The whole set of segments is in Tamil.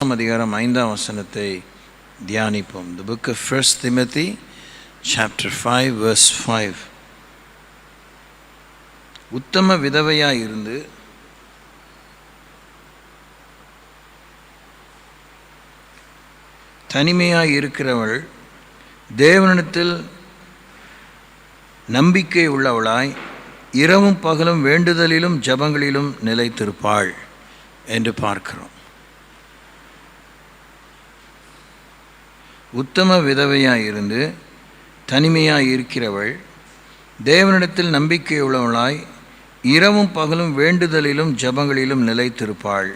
1 அதிகாரம் 5ஆம் வசனத்தை தியானிப்போம். The book of 1 Timothy chapter 5 verse 5. உத்தம விதவையாய் இருந்து தனிமையாய் இருக்கிறவள் தேவனிடத்தில் நம்பிக்கை உள்ளவளாய் இரவும் பகலும் வேண்டுதலிலும் ஜபங்களிலும் நிலைத்திருப்பாள் என்று பார்க்கிறோம். உத்தம விதவையாய் இருந்து தனிமையாய் இருக்கிறவள் தேவனிடத்தில் நம்பிக்கை உள்ளவளாய் இரவும் பகலும் வேண்டுதலிலும் ஜபங்களிலும் நிலைத்திருப்பாள்.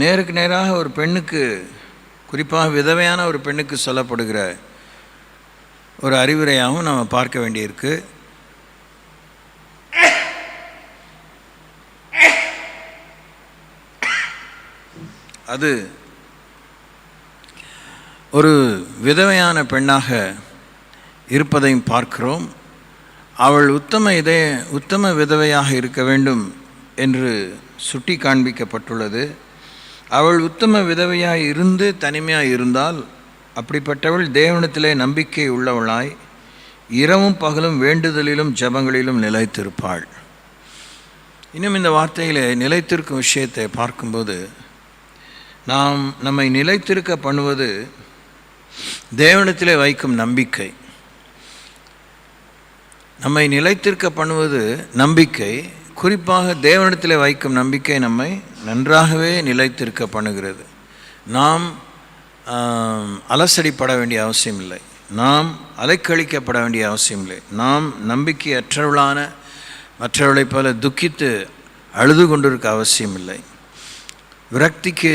நேருக்கு நேராக ஒரு பெண்ணுக்கு, குறிப்பாக விதவையான ஒரு பெண்ணுக்கு சொல்லப்படுகிற ஒரு அறிவுரையாகவும் நம்ம பார்க்க வேண்டியிருக்கு. அது ஒரு விதவையான பெண்ணாக இருப்பதையும் பார்க்கிறோம். அவள் உத்தம விதவையாக இருக்க வேண்டும் என்று சுட்டி காண்பிக்கப்பட்டுள்ளது. அவள் உத்தம விதவையாக இருந்து தனிமையாக இருந்தால் அப்படிப்பட்டவள் தேவனிடத்திலே நம்பிக்கை உள்ளவளாய் இரவும் பகலும் வேண்டுதலிலும் ஜபங்களிலும் நிலைத்திருப்பாள். இன்னும் இந்த வார்த்தையிலே நிலைத்திருக்கும் விஷயத்தை பார்க்கும்போது நம்மை நிலைத்திருக்க பண்ணுவது தேவனிடத்திலே வைக்கும் நம்பிக்கை. நம்மை நிலைத்திருக்க பண்ணுவது நம்பிக்கை. குறிப்பாக தேவனிடத்திலே வைக்கும் நம்பிக்கை நம்மை நன்றாகவே நிலைத்திருக்க பண்ணுகிறது. நாம் அலசடிப்பட வேண்டிய அவசியம் இல்லை. நாம் அலைக்கழிக்கப்பட வேண்டிய அவசியம் இல்லை. நாம் நம்பிக்கையற்றவளான மற்றவர்களைப் போல துக்கித்து அழுது கொண்டிருக்க அவசியம் இல்லை. விரக்திக்கு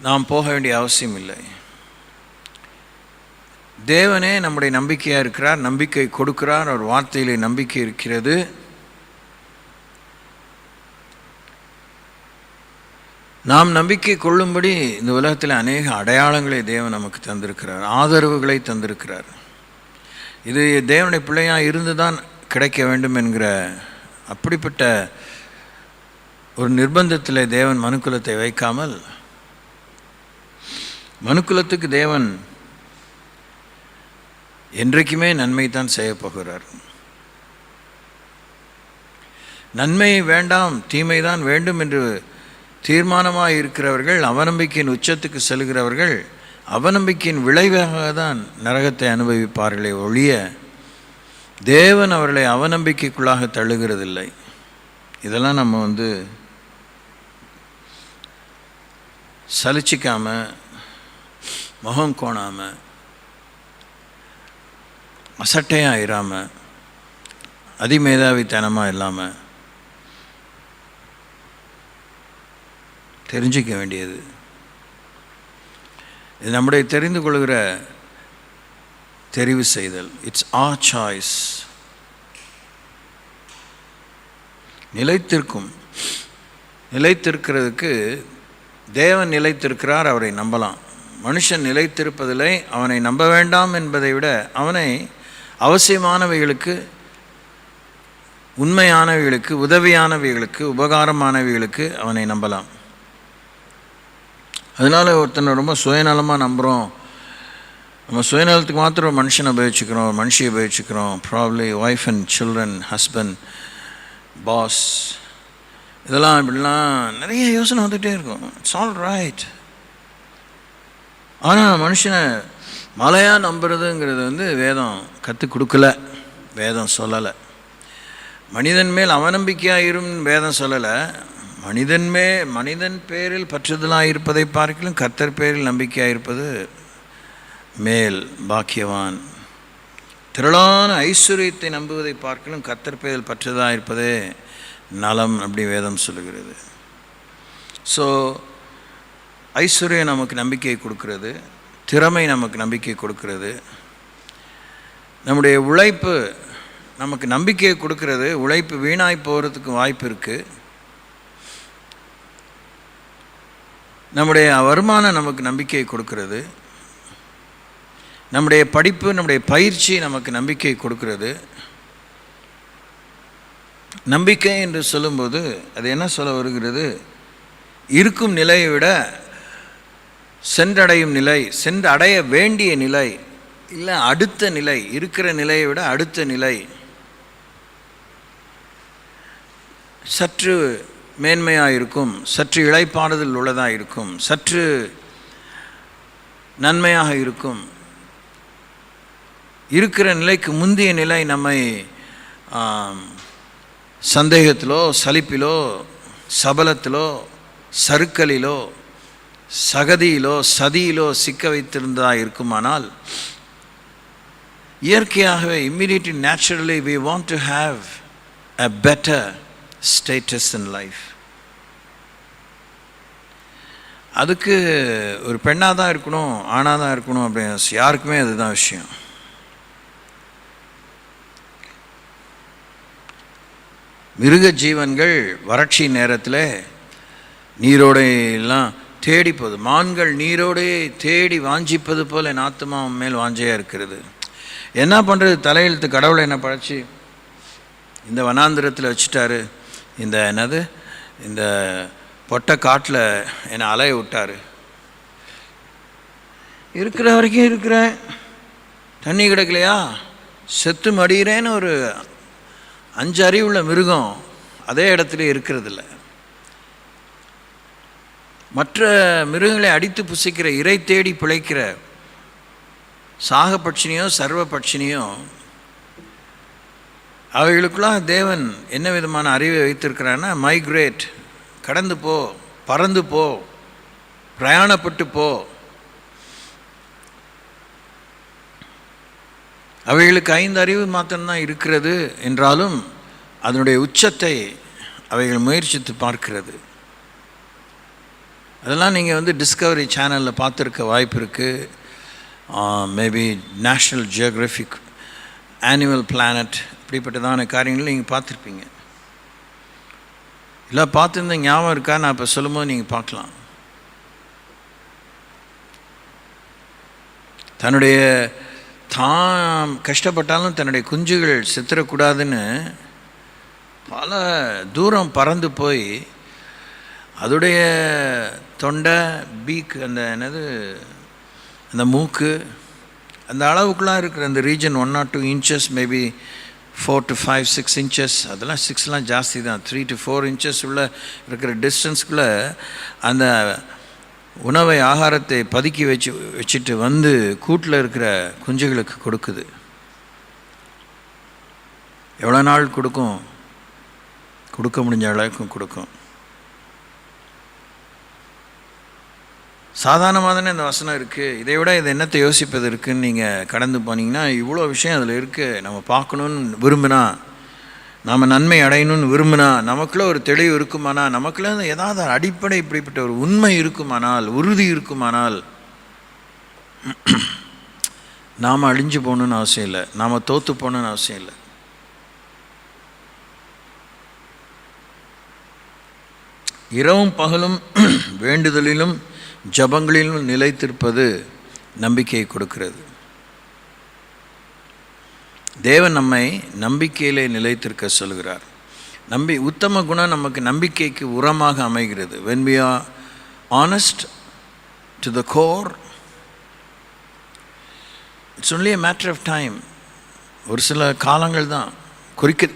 நாம் போக வேண்டிய அவசியம் இல்லை. தேவனே நம்முடைய நம்பிக்கையாக இருக்கிறார், நம்பிக்கை கொடுக்கிறார். அவர் வார்த்தையிலே நம்பிக்கை இருக்கிறது. நாம் நம்பிக்கை கொள்ளும்படி இந்த உலகத்தில் அநேக அடையாளங்களை தேவன் நமக்கு தந்திருக்கிறார், ஆதரவுகளை தந்திருக்கிறார். இது தேவனுடைய பிள்ளையாக இருந்து தான் கிடைக்க வேண்டும் என்கிற அப்படிப்பட்ட ஒரு நிர்பந்தத்தில் தேவன் மனுக்குலத்தை வைக்காமல், மனுக்குலத்துக்கு தேவன் என்றைக்குமே நன்மை தான் செய்ய போகிறார். நன்மை வேண்டாம், தீமை தான் வேண்டும் என்று தீர்மானமாக இருக்கிறவர்கள், அவநம்பிக்கையின் உச்சத்துக்கு செல்கிறவர்கள் அவநம்பிக்கையின் விளைவாக தான் நரகத்தை அனுபவிப்பார்களே ஒழிய தேவன் அவர்களை அவநம்பிக்கைக்குள்ளாக தள்ளுகிறதில்லை. இதெல்லாம் நம்ம சலிச்சிக்காமல், முகம் கோணாமல், அசட்டையாக இராமல், அதிமேதாவித்தனமாக இல்லாமல் தெரிஞ்சிக்க வேண்டியது. இது நம்முடைய தெரிந்து கொள்கிற தெரிவு செய்தல். It's R choice. நிலைத்திருக்கிறதுக்கு தேவன் நிலைத்திருக்கிறார், அவரை நம்பலாம். மனுஷன் நிலைத்திருப்பதில்லை, அவனை நம்ப வேண்டாம் என்பதை விட அவனை அவசியமானவைகளுக்கு, உண்மையானவைகளுக்கு, உதவியானவைகளுக்கு, உபகாரமானவைகளுக்கு அவனை நம்பலாம். அதனால் ஒருத்தனை ரொம்ப சுயநலமாக நம்புகிறோம். நம்ம சுயநலத்துக்கு மாத்திரம் ஒரு மனுஷனை உபயோகிச்சுக்கிறோம், ஒரு மனுஷியை உபயோகிச்சுக்கிறோம். Probably wife and children, husband, boss, இதெல்லாம் இப்படிலாம் நிறைய யோசனை வந்துகிட்டே இருக்கும். It's all right. ஆனால் மனுஷனை மலையாக நம்புறதுங்கிறது வேதம் கற்றுக் கொடுக்கல, வேதம் சொல்லலை. மனிதன் மேல் அவநம்பிக்கையாக இரும் வேதம் சொல்லலை. மனிதன் பேரில் பற்றுதலாக இருப்பதை பார்க்கலும் கர்த்தர் பேரில் நம்பிக்கையாக இருப்பது மேல் பாக்கியவான். திரளான ஐஸ்வர்யத்தை நம்புவதை பார்க்கலும் கர்த்தர் பேரில் பற்றுதலாக இருப்பதே நலம், அப்படி வேதம் சொல்லுகிறது. ஸோ ஐஸ்வர்யம் நமக்கு நம்பிக்கை கொடுக்கிறது, திறமை நமக்கு நம்பிக்கை கொடுக்கிறது, நம்முடைய உழைப்பு நமக்கு நம்பிக்கையை கொடுக்கிறது. உழைப்பு வீணாய் போகிறதுக்கு வாய்ப்பு இருக்குது. நம்முடைய வருமானம் நமக்கு நம்பிக்கையை கொடுக்கிறது. நம்முடைய படிப்பு, நம்முடைய பயிற்சி நமக்கு நம்பிக்கை கொடுக்கிறது. நம்பிக்கை என்று சொல்லும்போது அது என்ன சொல்ல வருகிறது? இருக்கும் நிலையை விட சென்றடையும் நிலை, சென்று அடைய வேண்டிய நிலை, இல்லை அடுத்த நிலை, இருக்கிற நிலையை விட அடுத்த நிலை சற்று மேன்மையாக இருக்கும், சற்று இளைப்பாறுதல் உள்ளதாக இருக்கும், சற்று நன்மையாக இருக்கும். இருக்கிற நிலைக்கு முந்தைய நிலை நம்மை சந்தேகத்திலோ, சலிப்பிலோ, சபலத்திலோ, சறுக்கலிலோ, சகதியிலோ, சதியிலோ சிக்க வைத்திருந்ததாக இருக்குமானால், இயற்கையாகவே immediately naturally we want to have a better status in life. அதுக்கு ஒரு பெண்ணாக தான் இருக்கணும், ஆணாக தான் இருக்கணும் அப்படின்னு யாருக்குமே அதுதான் விஷயம். மிருக ஜீவன்கள் வறட்சி நேரத்தில் நீரோடையெல்லாம் தேடி போகுது. மான்கள் நீரோடையை தேடி வாஞ்சிப்பது போல் என் ஆத்மா மேல் வாஞ்சையாக இருக்கிறது. என்ன பண்ணுறது? தலையெழுத்து கடவுளை என்ன படைச்சி இந்த வனாந்திரத்தில் வச்சுட்டாரு, இந்த என்னது இந்த பொட்டை காட்டில் என்னை அலைய விட்டார். இருக்கிற வரைக்கும் இருக்கிறேன், தண்ணி கிடைக்கலையா செத்து மடிகிறேன்னு ஒரு 5 அறிவுள்ள மிருகம் அதே இடத்துல இருக்கிறதில்ல. மற்ற மிருகங்களை அடித்து புசிக்கிற, இறை தேடி பிழைக்கிற சாக பட்சினியோ சர்வ பட்சினியோ, அவைகளுக்கெல்லாம் தேவன் என்ன விதமான அறிவை வைத்திருக்கிறான்னா, மைக்ரேட், கடந்து போ, பறந்து போ, பிரயாணப்பட்டு போ. அவைகளுக்கு 5 அறிவு மாத்திரம்தான் இருக்கிறது என்றாலும் அதனுடைய உச்சத்தை அவைகள் முயற்சித்து பார்க்கிறது. அதெல்லாம் நீங்கள் டிஸ்கவரி சேனலில் பார்த்துருக்க வாய்ப்பு இருக்குது. Maybe national geographic, animal planet, இப்படிப்பட்டதான காரியங்கள் நீங்கள் பார்த்துருப்பீங்க. இல்லை பார்த்துருந்த ஞாபகம் இருக்கா? நான் இப்போ சொல்லும்போது நீங்கள் பார்க்கலாம். தன்னுடைய தான் கஷ்டப்பட்டாலும் தன்னுடைய குஞ்சுகள் செத்துறக்கூடாதுன்னு பல தூரம் பறந்து போய் அதோடைய தொண்டை, பீக், அந்த என்னது அந்த மூக்கு, அந்த அளவுக்குலாம் இருக்கிற அந்த region 1 or 2 inches, maybe 4 to 5, 6 inches, அதெல்லாம் 6லாம் ஜாஸ்தி தான், 3 to 4 inches உள்ள இருக்கிற டிஸ்டன்ஸ்குள்ளே அந்த உணவை, ஆகாரத்தை பதுக்கி வச்சுட்டு வந்து கூட்டில் இருக்கிற குஞ்சுகளுக்கு கொடுக்குது. எவ்வளோ நாள் கொடுக்கும்? கொடுக்க முடிஞ்ச அளவுக்கும் கொடுக்கும். சாதாரணமாக தானே இந்த வசனம் இருக்குது. இதை விட இது என்னத்தை யோசிப்பது இருக்குதுன்னு நீங்கள் கடந்து போனீங்கன்னா இவ்வளோ விஷயம் அதில் இருக்குது. நம்ம பார்க்கணுன்னு விரும்பினா, நாம் நன்மை அடையணும்னு விரும்பினா, நமக்குள்ளே ஒரு தெளிவு இருக்குமானா, நமக்குள்ளே ஏதாவது அடிப்படை இப்படிப்பட்ட ஒரு உண்மை இருக்குமானால், உறுதி இருக்குமானால், நாம் அழிஞ்சு போகணுன்னு அவசியம் இல்லை, நாம் தோற்று போகணுன்னு அவசியம் இல்லை. இரவும் பகலும் வேண்டுதலிலும் ஜபங்களிலும் நிலைத்திருப்பது நம்பிக்கையை கொடுக்கிறது. தேவன் நம்மை நம்பிக்கையிலே நிலைத்திருக்க சொல்கிறார். உத்தம குணம் நமக்கு நம்பிக்கைக்கு உரமாக அமைகிறது. when we are honest to the core, it's only a matter of time. ஒரு சில காலங்கள் தான்,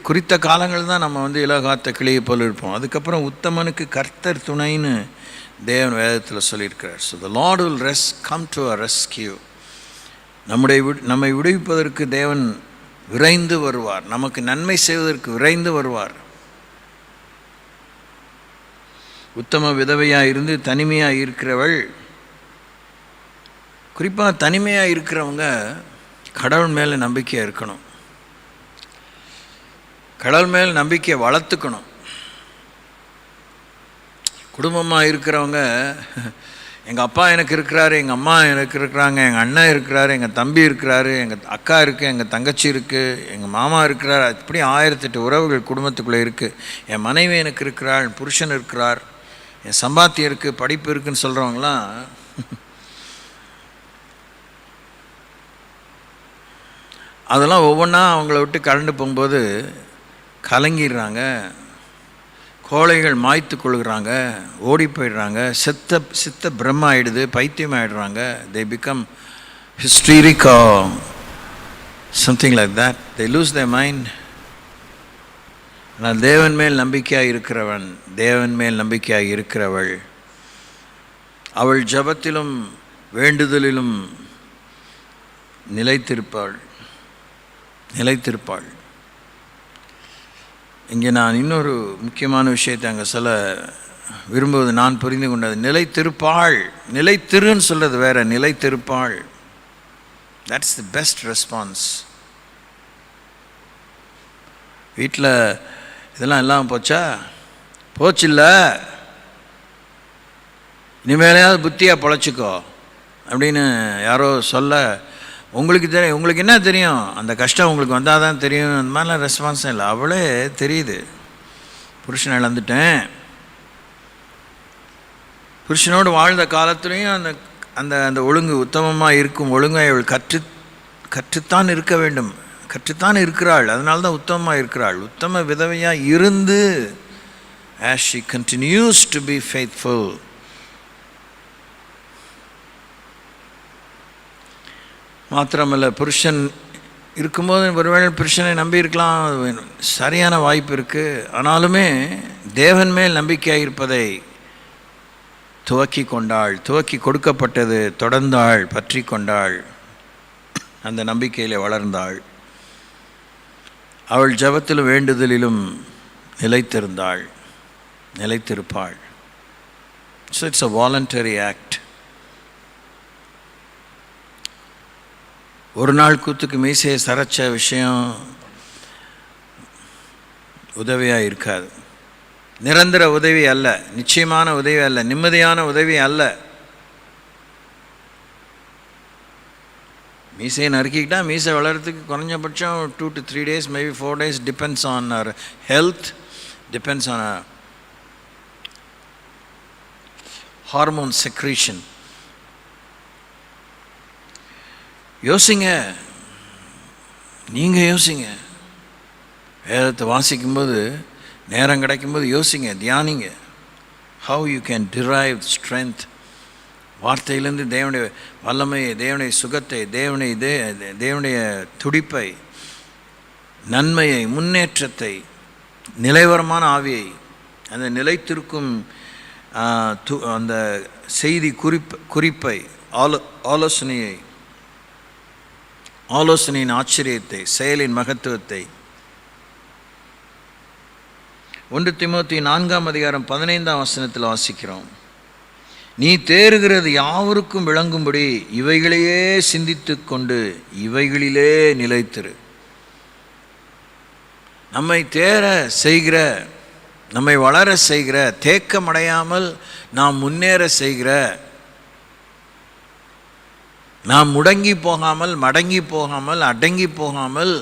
குறித்த காலங்கள் தான் நம்ம இலகாத்த கிளியை போல் இருப்போம். அதுக்கப்புறம் உத்தமனுக்கு கர்த்தர் துணைன்னு தேவன் வேதத்தில் சொல்லியிருக்கிறார். So the Lord will come to our rescue. நம்மை விடுவிப்பதற்கு தேவன் விரைந்து வருவார், நமக்கு நன்மை செய்வதற்கு விரைந்து வருவார். உத்தம விதவையாக இருந்து தனிமையாக இருக்கிறவள், குறிப்பாக தனிமையாக இருக்கிறவங்க கடவுள் மேலே நம்பிக்கையாக இருக்கணும், கடவுள் மேல் நம்பிக்கையை வளர்த்துக்கணும். குடும்பமாக இருக்கிறவங்க, எங்கள் அப்பா எனக்கு இருக்கிறாரு, எங்கள் அம்மா எனக்கு இருக்கிறாங்க, எங்கள் அண்ணன் இருக்கிறாரு, எங்கள் தம்பி இருக்கிறாரு, எங்கள் அக்கா இருக்குது, எங்கள் தங்கச்சி இருக்குது, எங்கள் மாமா இருக்கிறார், இப்படி 1008 உறவுகள் குடும்பத்துக்குள்ளே இருக்குது. என் மனைவி எனக்கு இருக்கிறாள், புருஷன் இருக்கிறார், என் சம்பாத்தியம் இருக்குது, படிப்பு இருக்குதுன்னு சொல்கிறவங்களாம் அதெல்லாம் ஒவ்வொன்றா அவங்கள விட்டு கலந்து போகும்போது கலங்கிடுறாங்க, கோழைகள் மாய்த்து கொள்கிறாங்க, ஓடி போயிடுறாங்க, சித்த பிரம்ம ஆகிடுது, பைத்தியம் ஆகிடுறாங்க. They become hysteric or something like that. They lose their mind. ஆனால் தேவன் மேல் நம்பிக்கையாக இருக்கிறவன், தேவன் மேல் நம்பிக்கையாக இருக்கிறவள், அவள் ஜபத்திலும் வேண்டுதலிலும் நிலைத்திருப்பாள். இங்கே நான் இன்னொரு முக்கியமான விஷயத்தை அங்கே சொல்ல விரும்புவது, நான் புரிந்து கொண்டது, நிலைத்திருப்பாள். நிலைத்திருன்னு சொல்கிறது வேற, நிலைத்திருப்பாள். That's the best response. வீட்டில் இதெல்லாம் எல்லாம் போச்சில்ல, இனிமேலையாவது புத்தியாக பொழைச்சிக்கோ அப்படின்னு யாரோ சொல்ல, உங்களுக்கு தெரியும், உங்களுக்கு என்ன தெரியும், அந்த கஷ்டம் உங்களுக்கு வந்தால் தான் தெரியும், அந்த மாதிரிலாம் ரெஸ்பான்ஸும் இல்லை. அவளே தெரியுது, புருஷனை இழந்துட்டேன். புருஷனோடு வாழ்ந்த காலத்துலேயும் அந்த அந்த அந்த ஒழுங்கு உத்தமமாக இருக்கும் ஒழுங்கை அவள் கற்றுத்தான் இருக்க வேண்டும், கற்றுத்தான் இருக்கிறாள். அதனால தான் உத்தமமாக இருக்கிறாள். உத்தம விதவையாக இருந்து as she continues to be faithful. மாத்திரமல்ல, புருஷன் இருக்கும்போது ஒருவேளை புருஷனை நம்பி இருக்கலாம், சரியான வாய்ப்பு இருக்குது. ஆனாலுமே தேவன் மேல் நம்பிக்கையாக இருப்பதை துவக்கி கொண்டாள், துவக்கி கொடுக்கப்பட்டது, தொடர்ந்தாள், பற்றி கொண்டாள், அந்த நம்பிக்கையில் வளர்ந்தாள். அவள் ஜபத்திலும் வேண்டுதலிலும் நிலைத்திருப்பாள். So it's a voluntary act. ஒரு நாள் கூத்துக்கு மீசையை சரைச்ச விஷயம் உதவியாக இருக்காது. நிரந்தர உதவி அல்ல, நிச்சயமான உதவி அல்ல, நிம்மதியான உதவி அல்ல. மீசையை நறுக்கிக்கிட்டால் மீசை வளர்கிறதுக்கு குறைஞ்சபட்சம் 2 to 3 days, maybe 4 days, depends on our health, depends on our hormone secretion. யோசிங்க, நீங்கள் யோசிங்க, வேதத்தை வாசிக்கும்போது நேரம் கிடைக்கும்போது யோசிங்க, தியானிங்க. how you can derive strength. வார்த்தையிலேருந்து தேவனுடைய வல்லமையை, தேவனுடைய சுகத்தை, தேவனுடைய துடிப்பை, நன்மையை, முன்னேற்றத்தை, நிலைவரமான ஆவியை, அந்த நிலைத்திருக்கும் அந்த செய்தி குறிப்பை, ஆலோசனையின் ஆச்சரியத்தை, செயலின் மகத்துவத்தை. 1 தீமோத்தேயு 4:15 வாசிக்கிறோம். நீ தேறுகிறது யாவருக்கும் விளங்கும்படி இவைகளையே சிந்தித்து கொண்டு இவைகளிலே நிலைத்திரு. நம்மை தேர செய்கிற, நம்மை வளர செய்கிற, தேக்கமடையாமல் நாம் முன்னேற செய்கிற, நாம் முடங்கி போகாமல், மடங்கி போகாமல், அடங்கி போகாமல்,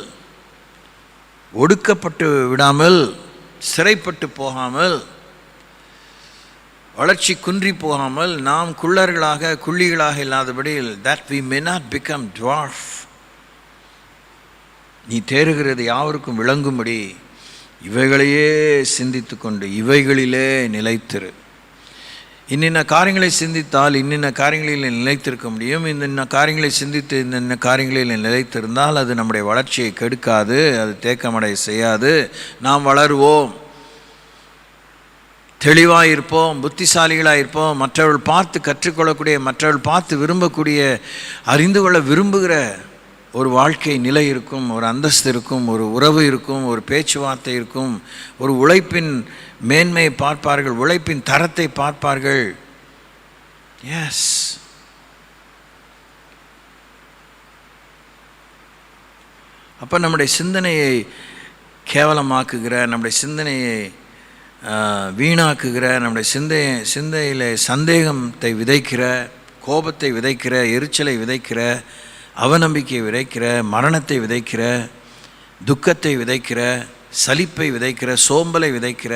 ஒடுக்கப்பட்டு விடாமல், சிறைப்பட்டு போகாமல், வளர்ச்சி குன்றி போகாமல், நாம் குள்ளிகளாக இல்லாதபடி, that we may not become dwarf. நீ தேறுகிறது யாவருக்கும் விளங்கும்படி இவைகளையே சிந்தித்து கொண்டு இவைகளிலே நிலைத்திரு. இன்னின்ன காரியங்களை சிந்தித்தால் இன்னின்ன காரியங்களில் நிலைத்திருக்க முடியும். இன்னின்ன காரியங்களை சிந்தித்து இன்னின்ன காரியங்களில் நிலைத்திருந்தால் அது நம்முடைய வளர்ச்சியை கெடுக்காது, அது தேக்கமடை செய்யாது. நாம் வளருவோம், தெளிவாக இருப்போம், புத்திசாலிகளாக இருப்போம். மற்றவர்கள் பார்த்து கற்றுக்கொள்ளக்கூடிய, மற்றவர்கள் பார்த்து விரும்பக்கூடிய, அறிந்து கொள்ள விரும்புகிற ஒரு வாழ்க்கை நிலை இருக்கும், ஒரு அந்தஸ்து இருக்கும், ஒரு உறவு இருக்கும், ஒரு பேச்சுவார்த்தை இருக்கும். ஒரு உழைப்பின் மேன்மையை பார்ப்பார்கள், உழைப்பின் தரத்தை பார்ப்பார்கள். எஸ், அப்போ நம்முடைய சிந்தனையை கேவலமாக்குகிற, நம்முடைய சிந்தனையை வீணாக்குகிற, நம்முடைய சிந்தையில் சந்தேகத்தை விதைக்கிற, கோபத்தை விதைக்கிற, எரிச்சலை விதைக்கிற, அவநம்பிக்கையை விதைக்கிற, மரணத்தை விதைக்கிற, துக்கத்தை விதைக்கிற, சலிப்பை விதைக்கிற, சோம்பலை விதைக்கிற.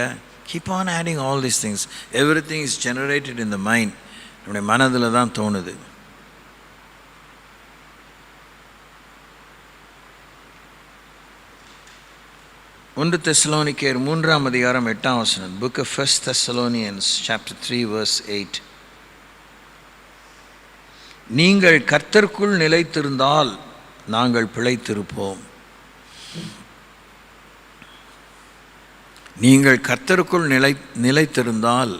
Keep on adding all these things. Everything is generated in the mind. நம்முடைய மனதில் தான் தோணுது. 1 தெசலோனிக்கேயர் 3ஆம் அதிகாரம் 8ஆம் வசனம். Book of 1 Thessalonians chapter 3 verse 8. நீங்கள் கர்த்தருக்குள் நிலைத்திருந்தால் நாங்கள் பிழைத்திருப்போம். நீங்கள் கர்த்தருக்குள் நிலைத்திருந்தால்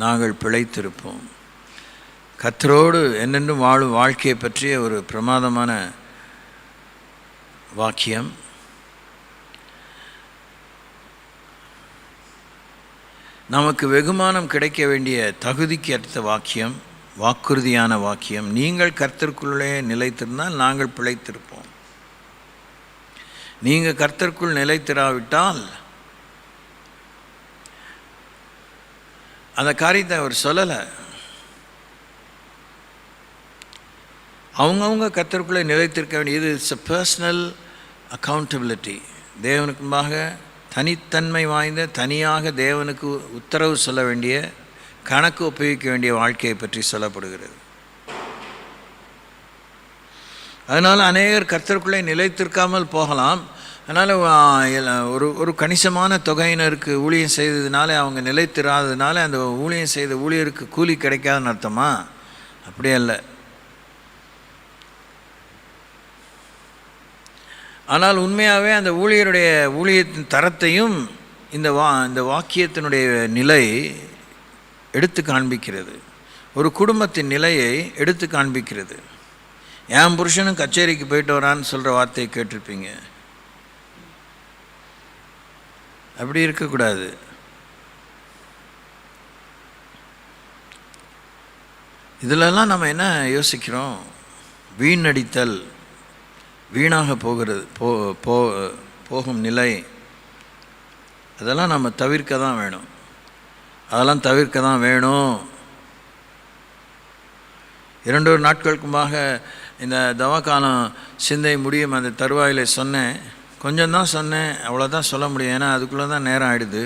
நாங்கள் பிழைத்திருப்போம். கர்த்தரோடு என்னென்றும் வாழும் வாழ்க்கையை பற்றிய ஒரு பிரமாதமான வாக்கியம். நமக்கு வெகுமானம் கிடைக்க வேண்டிய தகுதிக்கு ஏற்ற வாக்கியம், வாக்குறுதியான வாக்கியம். நீங்கள் கர்த்தருக்குள்ளே நிலைத்திருந்தால் நாங்கள் பிழைத்திருப்போம். நீங்கள் கர்த்தருக்குள் நிலைத்திராவிட்டால் அந்த காரியத்தை அவர் சொல்லலை. அவங்கவுங்க கர்த்தருக்குள்ளே நிலைத்திருக்க வேண்டியது இட்ஸ் எ பர்சனல் அக்கௌண்டபிலிட்டி. தேவனுக்குமாக தனித்தன்மை வாய்ந்த, தனியாக தேவனுக்கு உத்தரவு சொல்ல வேண்டிய, கணக்கு ஒப்புவிக்க வேண்டிய வாழ்க்கையை பற்றி சொல்லப்படுகிறது. அதனால் அநேகர் கர்த்தருக்குள்ளே நிலைத்திருக்காமல் போகலாம். அதனால் ஒரு கணிசமான தொகையினருக்கு ஊழியம் செய்ததுனால, அவங்க நிலைத்திராததுனால அந்த ஊழியம் செய்த ஊழியருக்கு கூலி கிடைக்காதுன்னு அர்த்தமா? அப்படியே இல்லை. ஆனால் உண்மையாகவே அந்த ஊழியருடைய ஊழியத்தின் தரத்தையும் இந்த வாக்கியத்தினுடைய நிலை எடுத்து காண்பிக்கிறது. ஒரு குடும்பத்தின் நிலையை எடுத்து காண்பிக்கிறது. என் புருஷனும் கச்சேரிக்கு போயிட்டு வரான்னு சொல்கிற வார்த்தையை கேட்டிருப்பீங்க. அப்படி இருக்கக்கூடாது. இதிலெல்லாம் நம்ம என்ன யோசிக்கிறோம்? வீணடித்தல், வீணாக போகும் நிலை, அதெல்லாம் நம்ம தவிர்க்க தான் வேணும். அதெல்லாம் தவிர்க்க தான் வேணும். 2 நாட்களுக்குமாக இந்த தவக்காலம் சிந்தை முடியும் அந்த தருவாயில் சொன்னேன். கொஞ்சம்தான் சொன்னேன், அவ்வளோதான் சொல்ல முடியும். ஏன்னா அதுக்குள்ளே தான் நேரம் ஆகிடுது.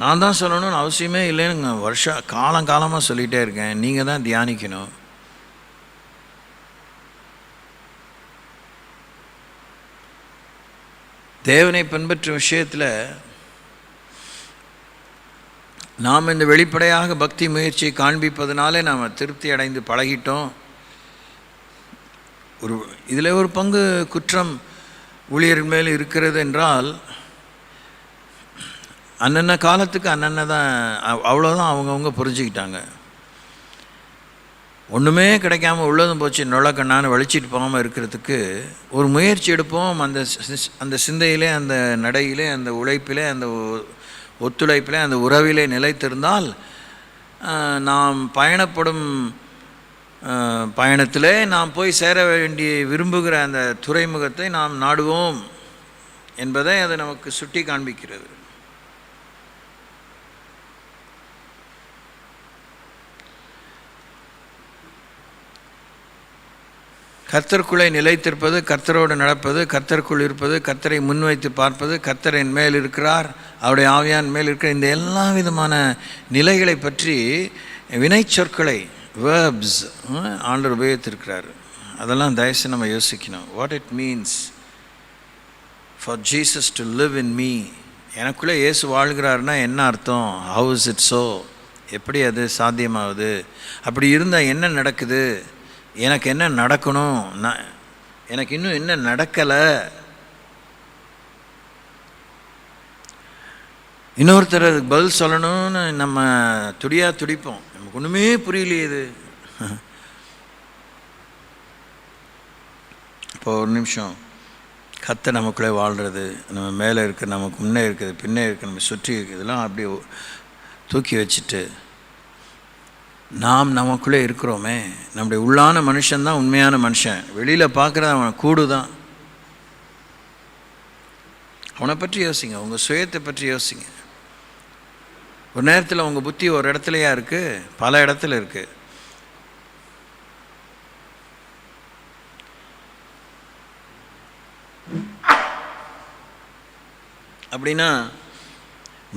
நான் தான் சொல்லணும்னு அவசியமே இல்லைன்னு காலங்காலமாக சொல்லிகிட்டே இருக்கேன். நீங்கள் தான் தியானிக்கணும். தேவனை பின்பற்றும் விஷயத்தில் நாம் இந்த வெளிப்படையாக பக்தி முயற்சியை காண்பிப்பதனாலே நாம் திருப்தி அடைந்து பழகிட்டோம். இதில் ஒரு பங்கு குற்றம் ஊழியர் மேல் இருக்கிறது என்றால், அன்னன்ன காலத்துக்கு அன்னன்ன தான், அவ்வளோதான் அவங்கவுங்க புரிஞ்சுக்கிட்டாங்க. ஒன்றுமே கிடைக்காமல் உள்ளதும் போச்சு நொழக்கண்ணான்னு வலிச்சிட்டு போகாமல் இருக்கிறதுக்கு ஒரு முயற்சி எடுப்போம். அந்த சிந்தையிலே, அந்த நடையிலே, அந்த உழைப்பிலே, அந்த ஒத்துழைப்பிலே, அந்த உறவிலே நிலைத்திருந்தால் நாம் பயணப்படும் பயணத்திலே நாம் போய் சேர வேண்டிய விரும்புகிற அந்த துறைமுகத்தை நாம் நாடுவோம் என்பதை அது நமக்கு சுட்டி காண்பிக்கிறது. கர்த்தருக்குள்ளே நிலைத்திருப்பது, கர்த்தரோடு நடப்பது, கர்த்தருக்குள் இருப்பது, கர்த்தரை முன்வைத்து பார்ப்பது, கர்த்தர் என் மேல் இருக்கிறார், அவருடைய ஆவியான் மேல் இருக்கிற இந்த எல்லா விதமான நிலைகளை பற்றி வினை சொற்களை, வேர்ப்ஸ் ஆண்டவர் உபயோகித்திருக்கிறார். அதெல்லாம் தயவுசெய்து நம்ம யோசிக்கணும். What it means for Jesus to live in me. எனக்குள்ளே இயேசு வாழ்கிறாருன்னா என்ன அர்த்தம்? How is it so? எப்படி அது சாத்தியமாகுது? அப்படி இருந்தால் என்ன நடக்குது? எனக்கு என்ன நடக்கணும்? எனக்கு இன்னும் என்ன நடக்கலை? இன்னொருத்தர் அதுக்கு பதில் சொல்லணும்னு நம்ம துடிப்போம். நமக்கு ஒன்றுமே புரியலையே இது. இப்போ ஒரு நிமிஷம், கர்த்தர் நமக்குள்ளே வாழ்கிறது, நம்ம மேலே இருக்குது, நமக்கு முன்னே இருக்குது, பின்னே இருக்குது, நம்ம சுற்றி இருக்குது, இதெல்லாம் அப்படியே தூக்கி வச்சுட்டு நாம் நமக்குள்ளே இருக்கிறோமே. நம்முடைய உள்ளான மனுஷன்தான் உண்மையான மனுஷன். வெளியில் பார்க்குறது அவன் கூடு தான். அவனை பற்றி யோசிங்க, உங்கள் சுயத்தை பற்றி யோசிங்க. ஒரு நேரத்தில் உங்கள் புத்தி ஒரு இடத்துலையா இருக்குது? பல இடத்துல இருக்குது. அப்படின்னா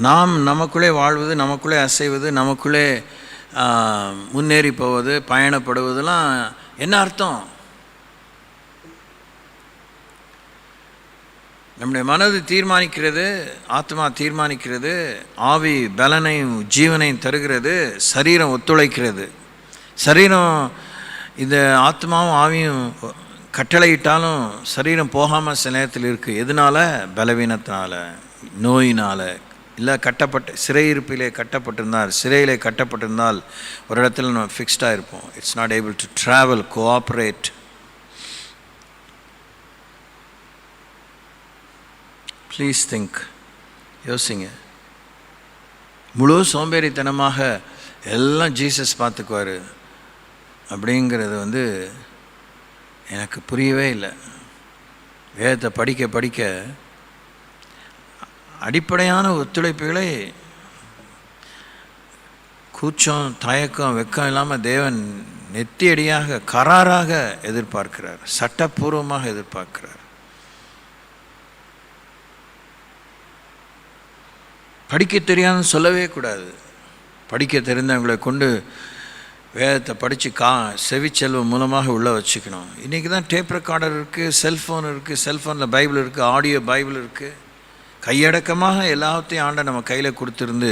நாம் நமக்குள்ளே வாழ்வது, நமக்குள்ளே அசைவது, நமக்குள்ளே முன்னேறி போவது, பயணப்படுவதெல்லாம் என்ன அர்த்தம்? நம்முடைய மனது தீர்மானிக்கிறது, ஆத்மா தீர்மானிக்கிறது, ஆவி பலனையும் ஜீவனையும் தருகிறது, சரீரம் ஒத்துழைக்கிறது. சரீரம் இந்த ஆத்மாவும் ஆவியும் கட்டளையிட்டாலும் சரீரம் போகாமல் சில நேரத்தில் இருக்குது. எதனால்? பலவீனத்தினால, நோயினால், இல்லை சிறையிருப்பிலே கட்டப்பட்டிருந்தால், சிறையிலே கட்டப்பட்டிருந்தால் ஒரு இடத்துல நம்ம ஃபிக்ஸ்டாக இருப்போம். It's not able to travel, cooperate. Please think, யோசிங்க. முழு சோம்பேறித்தனமாக எல்லாம் ஜீசஸ் பார்த்துக்குவார் அப்படிங்கிறது எனக்கு புரியவே இல்லை. வேதத்தை படிக்க படிக்க அடிப்படையான ஒத்துழைப்புகளை கூச்சம், தயக்கம், வெக்கம் இல்லாமல் தேவன் நெத்தியடியாக கராராக எதிர்பார்க்கிறார், சட்டப்பூர்வமாக எதிர்பார்க்கிறார். படிக்க தெரியாதுன்னு சொல்லவே கூடாது. படிக்க தெரிந்தவங்களை கொண்டு வேதத்தை படித்து செவிச்செல்வம் மூலமாக உள்ளே வச்சுக்கணும். இன்றைக்கி தான் டேப் ரெக்கார்டர் இருக்குது, செல்ஃபோன் இருக்குது, செல்ஃபோனில் பைபிள் இருக்குது, ஆடியோ பைபிள் இருக்குது. கையடக்கமாக எல்லாத்தையும் ஆண்ட நம்ம கையில் கொடுத்துருந்து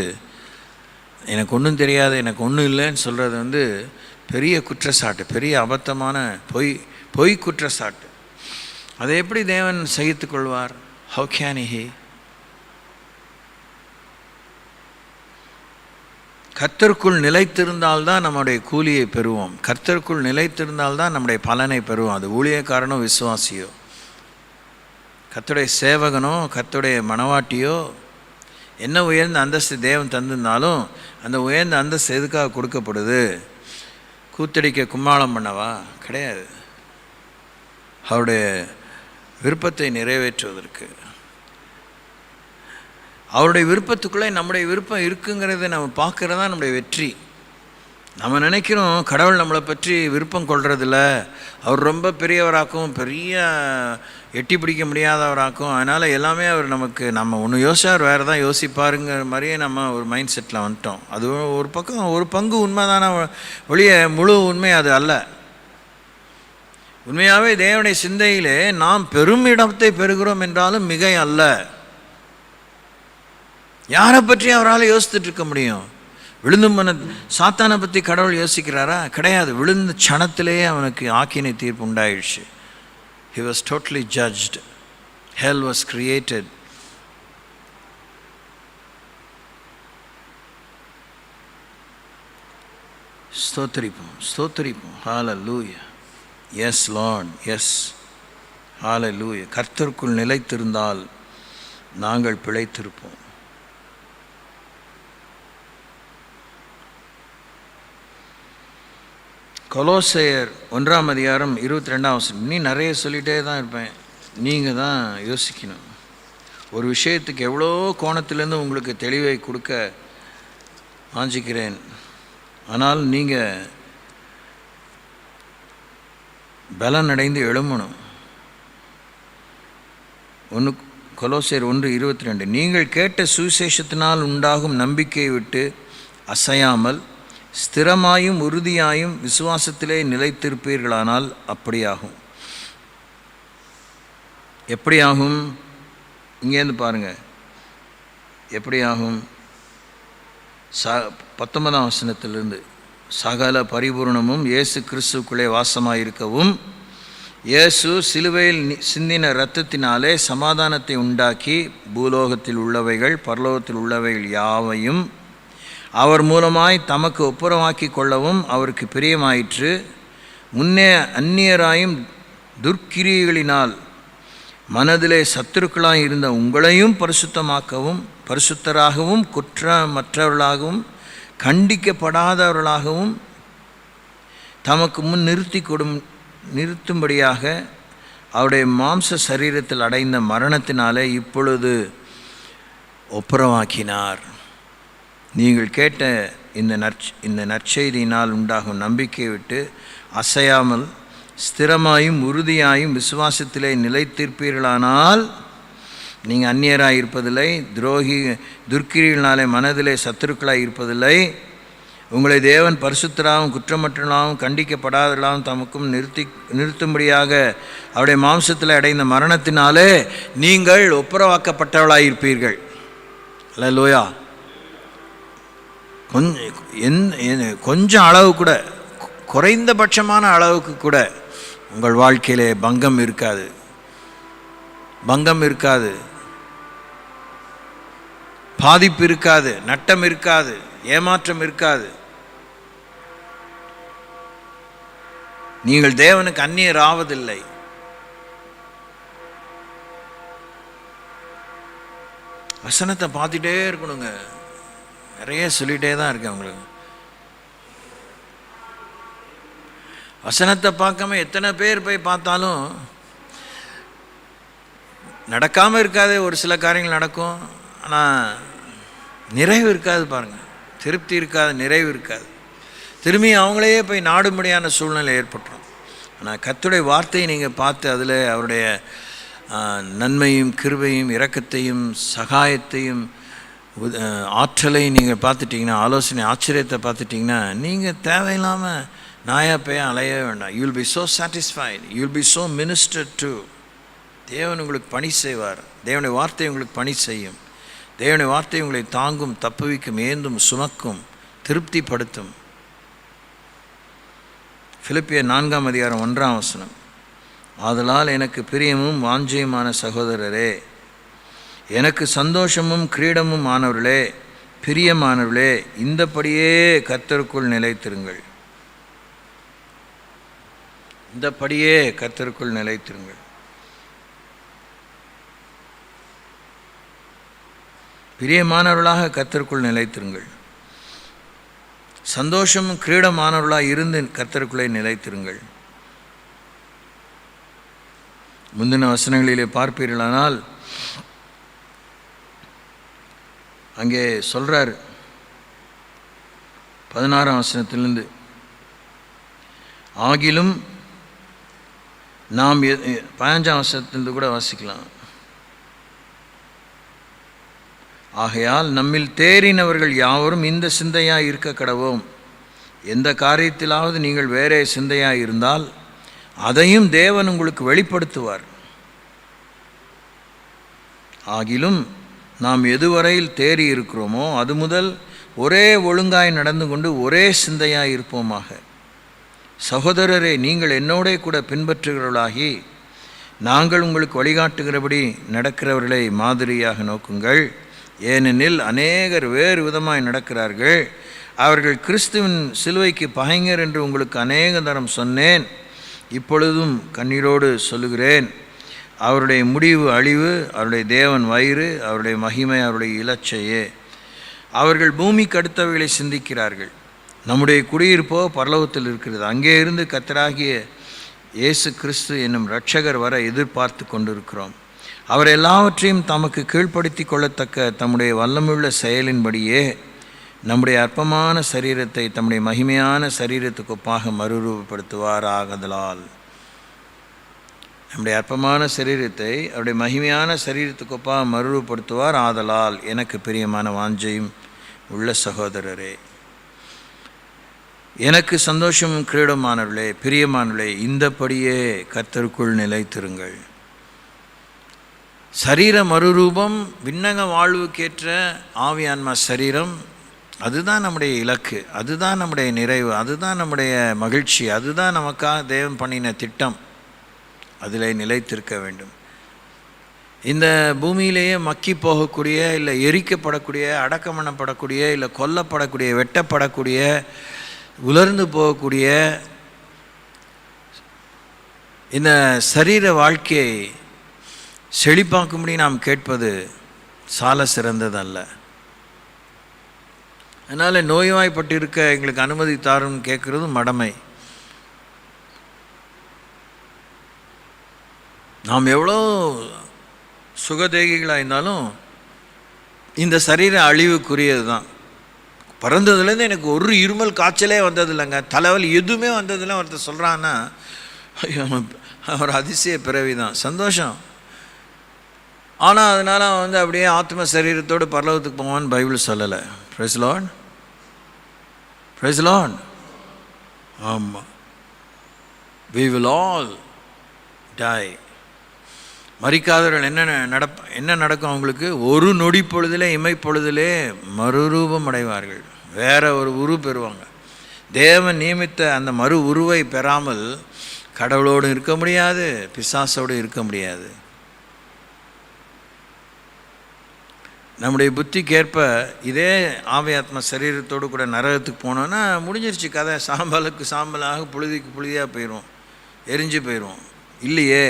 எனக்கு ஒன்றும் தெரியாது, எனக்கு ஒன்றும் இல்லைன்னு சொல்கிறது பெரிய குற்றச்சாட்டு, பெரிய அபத்தமான பொய் குற்றச்சாட்டு. அதை எப்படி தேவன் சகித்து கொள்வார்? How can he? கர்த்தருக்குள் நிலைத்திருந்தால்தான் நம்முடைய கூலியை பெறுவோம். கர்த்தருக்குள் நிலைத்திருந்தால்தான் நம்முடைய பலனை பெறுவோம். அது ஊழியக்காரனோ விசுவாசியோ, கர்த்தருடைய சேவகனோ, கர்த்தருடைய மனவாட்டியோ, என்ன உயர்ந்த அந்தஸ்து தேவன் தந்திருந்தாலும் அந்த உயர்ந்த அந்தஸ்து எதுக்காக கொடுக்கப்படுது? கூத்தடிக்க கும்மாளம் பண்ணவா? கிடையாது. அவருடைய விருப்பத்தை நிறைவேற்றுவதற்கு. அவருடைய விருப்பத்துக்குள்ளே நம்முடைய விருப்பம் இருக்குங்கிறத நம்ம பார்க்குறது தான் நம்முடைய வெற்றி. நம்ம நினைக்கிறோம் கடவுள் நம்மளை பற்றி விருப்பம் கொள்றதில்ல, அவர் ரொம்ப பெரியவராக்கும், பெரிய எட்டி பிடிக்க முடியாதவராக்கும், அதனால் எல்லாமே அவர் நம்ம ஒன்று யோசிச்சார் வேறு தான் யோசிப்பாருங்கிற மாதிரியே நம்ம ஒரு மைண்ட் செட்டில் வந்துட்டோம். அது ஒரு பங்கு உண்மைதான ஒழிய முழு உண்மை அது அல்ல. உண்மையாகவே தேவனுடைய சிந்தையிலே நாம் பெரும் இடத்தை பெறுகிறோம் என்றாலும் மிகை அல்ல. யாரை பற்றி அவரால் யோசித்துட்டு இருக்க முடியும்? விழுந்து சாத்தானை பற்றி கடவுள் யோசிக்கிறாரா? கிடையாது. விழுந்த க்ஷணத்திலேயே அவனுக்கு ஆக்கினை தீர்ப்பு உண்டாயிடுச்சு. He was totally judged. Hell was created. ஸ்தோத்திரிப்போம். Hallelujah. Yes Lord, yes. Hallelujah. கர்த்தருக்குள் நிலைத்திருந்தால் நாங்கள் பிழைத்திருப்போம். கொலோசையர் 1:22. நீ நிறைய சொல்லிகிட்டே தான் இருப்பேன், நீங்கள் தான் யோசிக்கணும். ஒரு விஷயத்துக்கு எவ்வளோ கோணத்திலேருந்து உங்களுக்கு தெளிவை கொடுக்க வாஞ்சிக்கிறேன். ஆனால் நீங்கள் பலன் அடைந்து எழும்பணும். கொலோசையர் 1:22. நீங்கள் கேட்ட சுவிசேஷத்தினால் உண்டாகும் நம்பிக்கையை விட்டு அசையாமல் ஸ்திரமாயும் உறுதியாயும் விசுவாசத்திலே நிலைத்திருப்பீர்களானால் அப்படியாகும். எப்படியாகும்? இங்கேருந்து பாருங்கள், எப்படியாகும்? 19ஆம் வசனத்திலிருந்து, சகல பரிபூர்ணமும் இயேசு கிறிஸ்துக்குள்ளே வாசமாயிருக்கவும், இயேசு சிலுவையில் சிந்தின இரத்தத்தினாலே சமாதானத்தை உண்டாக்கி பூலோகத்தில் உள்ளவைகள் பரலோகத்தில் உள்ளவைகள் யாவையும் அவர் மூலமாய் தமக்கு ஒப்புரமாக்கி கொள்ளவும் அவருக்கு பிரியமாயிற்று. முன்னே அந்நியராயும் துர்க்கிரியைகளினால் மனதிலே சத்துருக்களாய் இருந்த உங்களையும் பரிசுத்தமாக்கவும், பரிசுத்தராகவும் குற்றமற்றவர்களாகவும் கண்டிக்கப்படாதவர்களாகவும் தமக்கு முன் நிறுத்தும்படியாக அவருடைய மாம்ச சரீரத்தில் அடைந்த மரணத்தினாலே இப்பொழுது ஒப்புரமாக்கினார். நீங்கள் கேட்ட இந்த நற்செய்தியினால் உண்டாகும் நம்பிக்கையை விட்டு அசையாமல் ஸ்திரமாயும் உறுதியாயும் விசுவாசத்திலே நிலைத்திருப்பீர்களானால் நீங்கள் அந்நியராக இருப்பதில்லை, துர்க்கிரிகளினாலே மனதிலே சத்துருக்களாக இருப்பதில்லை, உங்களை தேவன் பரிசுத்தராகவும் குற்றமற்றவர்களாகவும் கண்டிக்கப்படாதவர்களாகவும் தமக்கும் நிறுத்தும்படியாக அவருடைய மாம்சத்தில் அடைந்த மரணத்தினாலே நீங்கள் ஒப்புரவாக்கப்பட்டவர்களாயிருப்பீர்கள். அல்லேலூயா. கொஞ்சம் அளவு கூட, குறைந்தபட்சமான அளவுக்கு கூட உங்கள் வாழ்க்கையிலே பங்கம் இருக்காது, பாதிப்பு இருக்காது, நட்டம் இருக்காது, ஏமாற்றம் இருக்காது. நீங்கள் தேவனுக்கு அந்நியர் ஆவதில்லை. வசனத்தை பார்த்துட்டே இருக்கணுங்க. நிறைய சொல்லிட்டே தான் இருக்கேன் உங்களுக்கு. வசனத்தை பார்க்காம எத்தனை பேர் போய் பார்த்தாலும் நடக்காமல் இருக்காது. ஒரு சில காரியங்கள் நடக்கும், ஆனால் நிறைவு இருக்காது. பாருங்கள், திருப்தி இருக்காது, நிறைவு இருக்காது. திரும்பி அவங்களே போய் நாடும்படியான சூழ்நிலை ஏற்பட்டுரும். ஆனால் கர்த்தருடைய வார்த்தையை நீங்கள் பார்த்து அதில் அவருடைய நன்மையும் கிருபையும் இரக்கத்தையும் சகாயத்தையும் ஆற்றலையும் நீங்கள் பார்த்துட்டிங்கன்னா, ஆலோசனை ஆச்சரியத்தை பார்த்துட்டிங்கன்னா, நீங்கள் தேவையில்லாமல் நாயா பேய அலைய வேண்டாம். You will be so satisfied, you will be so ministered to. தேவன் உங்களுக்கு பணி செய்வார். தேவனுடைய வார்த்தை உங்களுக்கு பணி செய்யும். தேவனுடைய வார்த்தை உங்களை தாங்கும், தப்புவிக்கும், ஏந்தும், சுமக்கும், திருப்திப்படுத்தும். பிலிப்பியர் 4:1 ஆதலால் எனக்கு பிரியமும் வாஞ்சையுமான சகோதரரே, எனக்கு சந்தோஷமும் கிரீடமும் ஆனவர்களே, பிரியமானவர்களே, இந்தபடியே கர்த்தருக்குள் நிலைத்திருங்கள். இந்தபடியே கர்த்தருக்குள் நிலைத்திருங்கள். பிரியமானவர்களாக கர்த்தருக்குள் நிலைத்திருங்கள். சந்தோஷமும் கிரீடமானவர்களாக இருந்து கர்த்தருக்குள்ளே நிலைத்திருங்கள். முந்தின வசனங்களிலே பார்ப்பீர்களானால் அங்கே சொல்கிறார் 16ஆம் வசனத்திலிருந்து, ஆகிலும் நாம் 15ஆம் வசனத்திலிருந்து கூட வாசிக்கலாம். ஆகையால் நம்மில் தேறினவர்கள் யாவரும் இந்த சிந்தையாக இருக்க கடவோம். எந்த காரியத்திலாவது நீங்கள் வேறே சிந்தையாக இருந்தால் அதையும் தேவன் உங்களுக்கு வெளிப்படுத்துவார். ஆகிலும் நாம் எதுவரையில் தேறி இருக்கிறோமோ அது முதல் ஒரே ஒழுங்காய் நடந்து கொண்டு ஒரே சிந்தையாய் இருப்போமாக. சகோதரரே, நீங்கள் என்னோட கூட பின்பற்றுகிறவர்களாகி நாங்கள் உங்களுக்கு வழிகாட்டுகிறபடி நடக்கிறவர்களை மாதிரியாக நோக்குங்கள். ஏனெனில் அநேகர் வேறு விதமாய் நடக்கிறார்கள். அவர்கள் கிறிஸ்துவின் சிலுவைக்கு பகைஞர் என்று உங்களுக்கு அநேக தரம் சொன்னேன். இப்பொழுதும் கண்ணீரோடு சொல்லுகிறேன், அவருடைய முடிவு அழிவு, அவருடைய தேவன் வயிறு, அவருடைய மகிமை அவருடைய இலச்சையே. அவர்கள் பூமிக்கு அடுத்தவைகளை சிந்திக்கிறார்கள். நம்முடைய குடியிருப்போ பரலோகத்தில் இருக்கிறது. அங்கே இருந்து கர்த்தராகிய இயேசு கிறிஸ்து என்னும் இரட்சகர் வர எதிர்பார்த்து கொண்டிருக்கிறோம். அவர் எல்லாவற்றையும் தமக்கு கீழ்ப்படுத்தி கொள்ளத்தக்க தம்முடைய வல்லமையுள்ள செயலின்படியே நம்முடைய அற்பமான சரீரத்தை தம்முடைய மகிமையான சரீரத்துக்கு ஒப்பாக மறுரூபப்படுத்துவார். ஆகதலால் நம்முடைய அற்பமான சரீரத்தை அவருடைய மகிமையான சரீரத்துக்கு ஒப்பாக மறுரூபப்படுத்துவார். ஆதலால் எனக்கு பிரியமான வாஞ்சையும் உள்ள சகோதரரே, எனக்கு சந்தோஷமும் கிரீடமானவர்களே, பிரியமானவர்களே, இந்தபடியே கர்த்தருக்குள் நிலைத்திருங்கள். சரீர மறுரூபம், விண்ணக வாழ்வுக்கேற்ற ஆவியான்மா சரீரம், அதுதான் நம்முடைய இலக்கு, அதுதான் நம்முடைய நிறைவு, அதுதான் நம்முடைய மகிழ்ச்சி, அதுதான் நமக்காக தேவன் பண்ணின திட்டம். அதில் நிலைத்திருக்க வேண்டும். இந்த பூமியிலேயே மக்கி போகக்கூடிய, இல்லை எரிக்கப்படக்கூடிய, அடக்கம் பண்ணப்படக்கூடிய, இல்லை கொல்லப்படக்கூடிய, வெட்டப்படக்கூடிய, உலர்ந்து போகக்கூடிய இந்த சரீர வாழ்க்கையை செழிப்பாக்கும்படி நாம் கேட்பது சால சிறந்ததல்ல. அதனால் நோய்வாய்ப்பட்டிருக்க எங்களுக்கு அனுமதி தாரும் கேட்குறது மடமை. நாம் எவ்வளோ சுகதேகிகளாக இருந்தாலும் இந்த சரீர அழிவுக்குரியது தான். பிறந்ததுலேருந்து எனக்கு ஒரு இருமல் காய்ச்சலே வந்தது இல்லைங்க, தலைவலி எதுவுமே வந்ததில்லை. ஒருத்தர் சொல்கிறான்னா அவர் அதிசய பிறவி தான், சந்தோஷம். ஆனால் அதனால் அவன் அப்படியே ஆத்ம சரீரத்தோடு பரலோகத்துக்கு போவான்னு பைபிள் சொல்லலை. Praise the Lord. Praise the Lord. ஆமாம், we will all die. மரிக்காதவர்கள் என்ன நடக்கும் அவங்களுக்கு? ஒரு நொடி பொழுதிலே, இமைப்பொழுதிலே மறுரூபம் அடைவார்கள், வேற ஒரு உரு பெறுவாங்க. தேவன் நியமித்த அந்த மறு உருவை பெறாமல் கடவுளோடு இருக்க முடியாது, பிசாசோடு இருக்க முடியாது. நம்முடைய புத்திக்கேற்ப இதே ஆவியாத்ம சரீரத்தோடு கூட நரகத்துக்கு போனோன்னா முடிஞ்சிருச்சு கதை. சாம்பலுக்கு சாம்பலாக, புழுதிக்கு புழுதியாக போயிடும், எரிஞ்சு போயிடும். இல்லையே,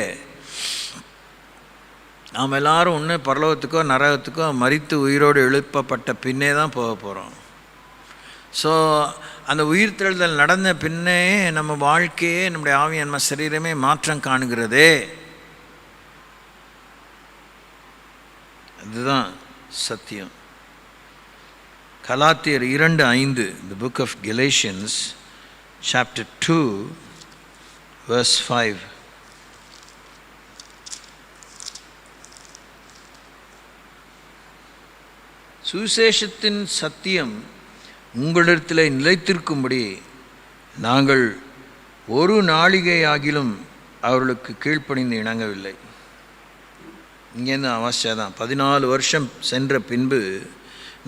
நாம் எல்லாரும் ஒன்று பரலோகத்துக்கோ நரகத்துக்கோ மரித்து உயிரோடு எழுப்பப்பட்ட பின்னே தான் போக போகிறோம். ஸோ அந்த உயிர்த்தெழுதல் நடந்த பின்னே நம்ம வாழ்க்கையே, நம்முடைய ஆவியான்ம சரீரமே மாற்றம் காணுகிறதே. அதுதான் சத்தியம். கலாத்தியர் 2:5, the book of Galatians chapter 2 verse 5. சுவிசேஷத்தின் சத்தியம் உங்களிடத்தில் நிலைத்திருக்கும்படி நாங்கள் ஒரு நாளிகை ஆகிலும் அவர்களுக்கு கீழ்ப்பணிந்து இணங்கவில்லை. இங்கேருந்து அவசியம் தான். 14 வருஷம் சென்ற பின்பு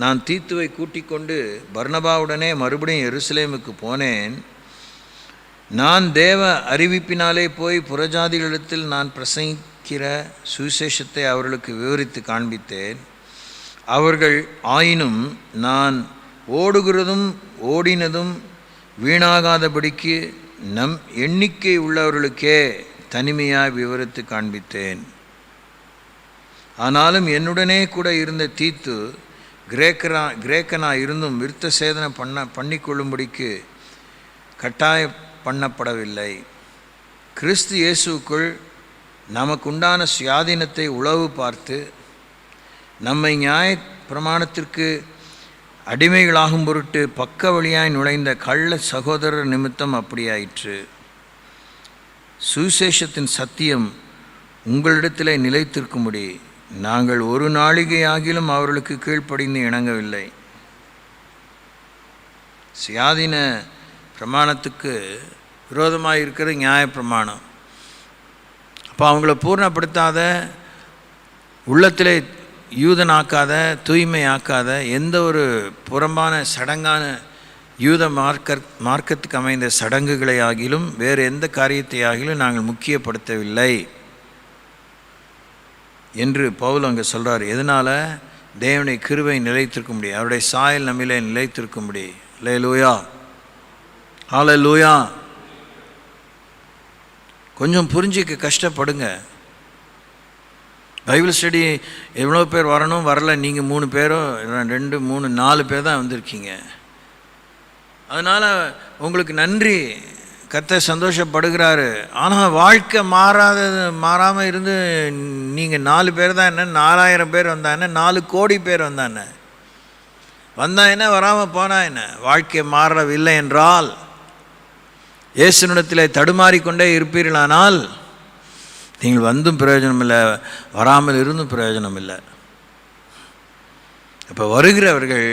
நான் தீத்துவை கூட்டிக் கொண்டு பர்னபாவுடனே மறுபடியும் எருசலேமுக்கு போனேன். நான் தேவ அறிவிப்பினாலே போய் புறஜாதிகளிடத்தில் நான் பிரசங்கிக்கிற சுவிசேஷத்தை அவர்களுக்கு விவரித்து காண்பித்தேன். அவர்கள் ஆயினும் நான் ஓடுகிறதும் ஓடினதும் வீணாகாதபடிக்கு நம் எண்ணிக்கை உள்ளவர்களுக்கே தனிமையாய் விவரித்து காண்பித்தேன். ஆனாலும் என்னுடனே கூட இருந்த தீத்து கிரேக்கனா இருந்தும் விருத்த சேதனை பண்ணிக்கொள்ளும்படிக்கு கட்டாய பண்ணப்படவில்லை. கிறிஸ்து இயேசுக்குள் நமக்குண்டான சுயாதீனத்தை உளவு பார்த்து நம்மை நியாய பிரமாணத்திற்கு அடிமைகளாகும் பொருட்டு பக்க வழியாய் நுழைந்த கள்ள சகோதரர் நிமித்தம் அப்படியாயிற்று. சுவிசேஷத்தின் சத்தியம் உங்களிடத்திலே நிலைத்திருக்கும்படி நாங்கள் ஒரு நாளிகை ஆகிலும் அவர்களுக்கு கீழ்ப்படிந்து இணங்கவில்லை. சுயாதீன பிரமாணத்துக்கு விரோதமாக இருக்கிறது நியாய பிரமாணம். அப்போ அவங்கள பூர்ணப்படுத்தாத, உள்ளத்திலே யூதனாக்காத, தூய்மையாக்காத, எந்த ஒரு புறம்பான சடங்கான யூத மார்க்கத்துக்கு அமைந்த சடங்குகளை ஆகிலும் வேறு எந்த காரியத்தை ஆகிலும் நாங்கள் முக்கியப்படுத்தவில்லை என்று பவுல் அங்கே சொல்கிறார். எதனால்? தேவனுடைய கிருபை நிலைத்திருக்கும்படி, அவருடைய சாயல் நம்மிலே நிலைத்திருக்கும்படி. அல்லேலூயா, ஹல்லேலூயா. கொஞ்சம் புரிஞ்சிக்க கஷ்டப்படுங்க. பைபிள் ஸ்டடி எவ்வளோ பேர் வரணும், வரல. நீங்கள் 3 பேரோ 2 3 4 பேர் தான் வந்திருக்கீங்க. அதனால் உங்களுக்கு நன்றி, கர்த்தர் சந்தோஷப்படுகிறாரு. ஆனால் வாழ்க்கை மாறாமல் இருந்து நீங்கள் 4 பேர் தான் என்ன, 4000 பேர் வந்தா என்ன, 4 கோடி பேர் வந்தா என்ன, வந்தா என்ன, வராமல் போனா என்ன? வாழ்க்கை மாறவில்லை என்றால், இயேசுனிடத்தில் தடுமாறிக்கொண்டே இருப்பீர்களானால் நீங்கள் வந்தும் பிரயோஜனம் இல்லை, வராமல் இருந்தும் பிரயோஜனம் இல்லை. இப்போ வருகிறவர்கள்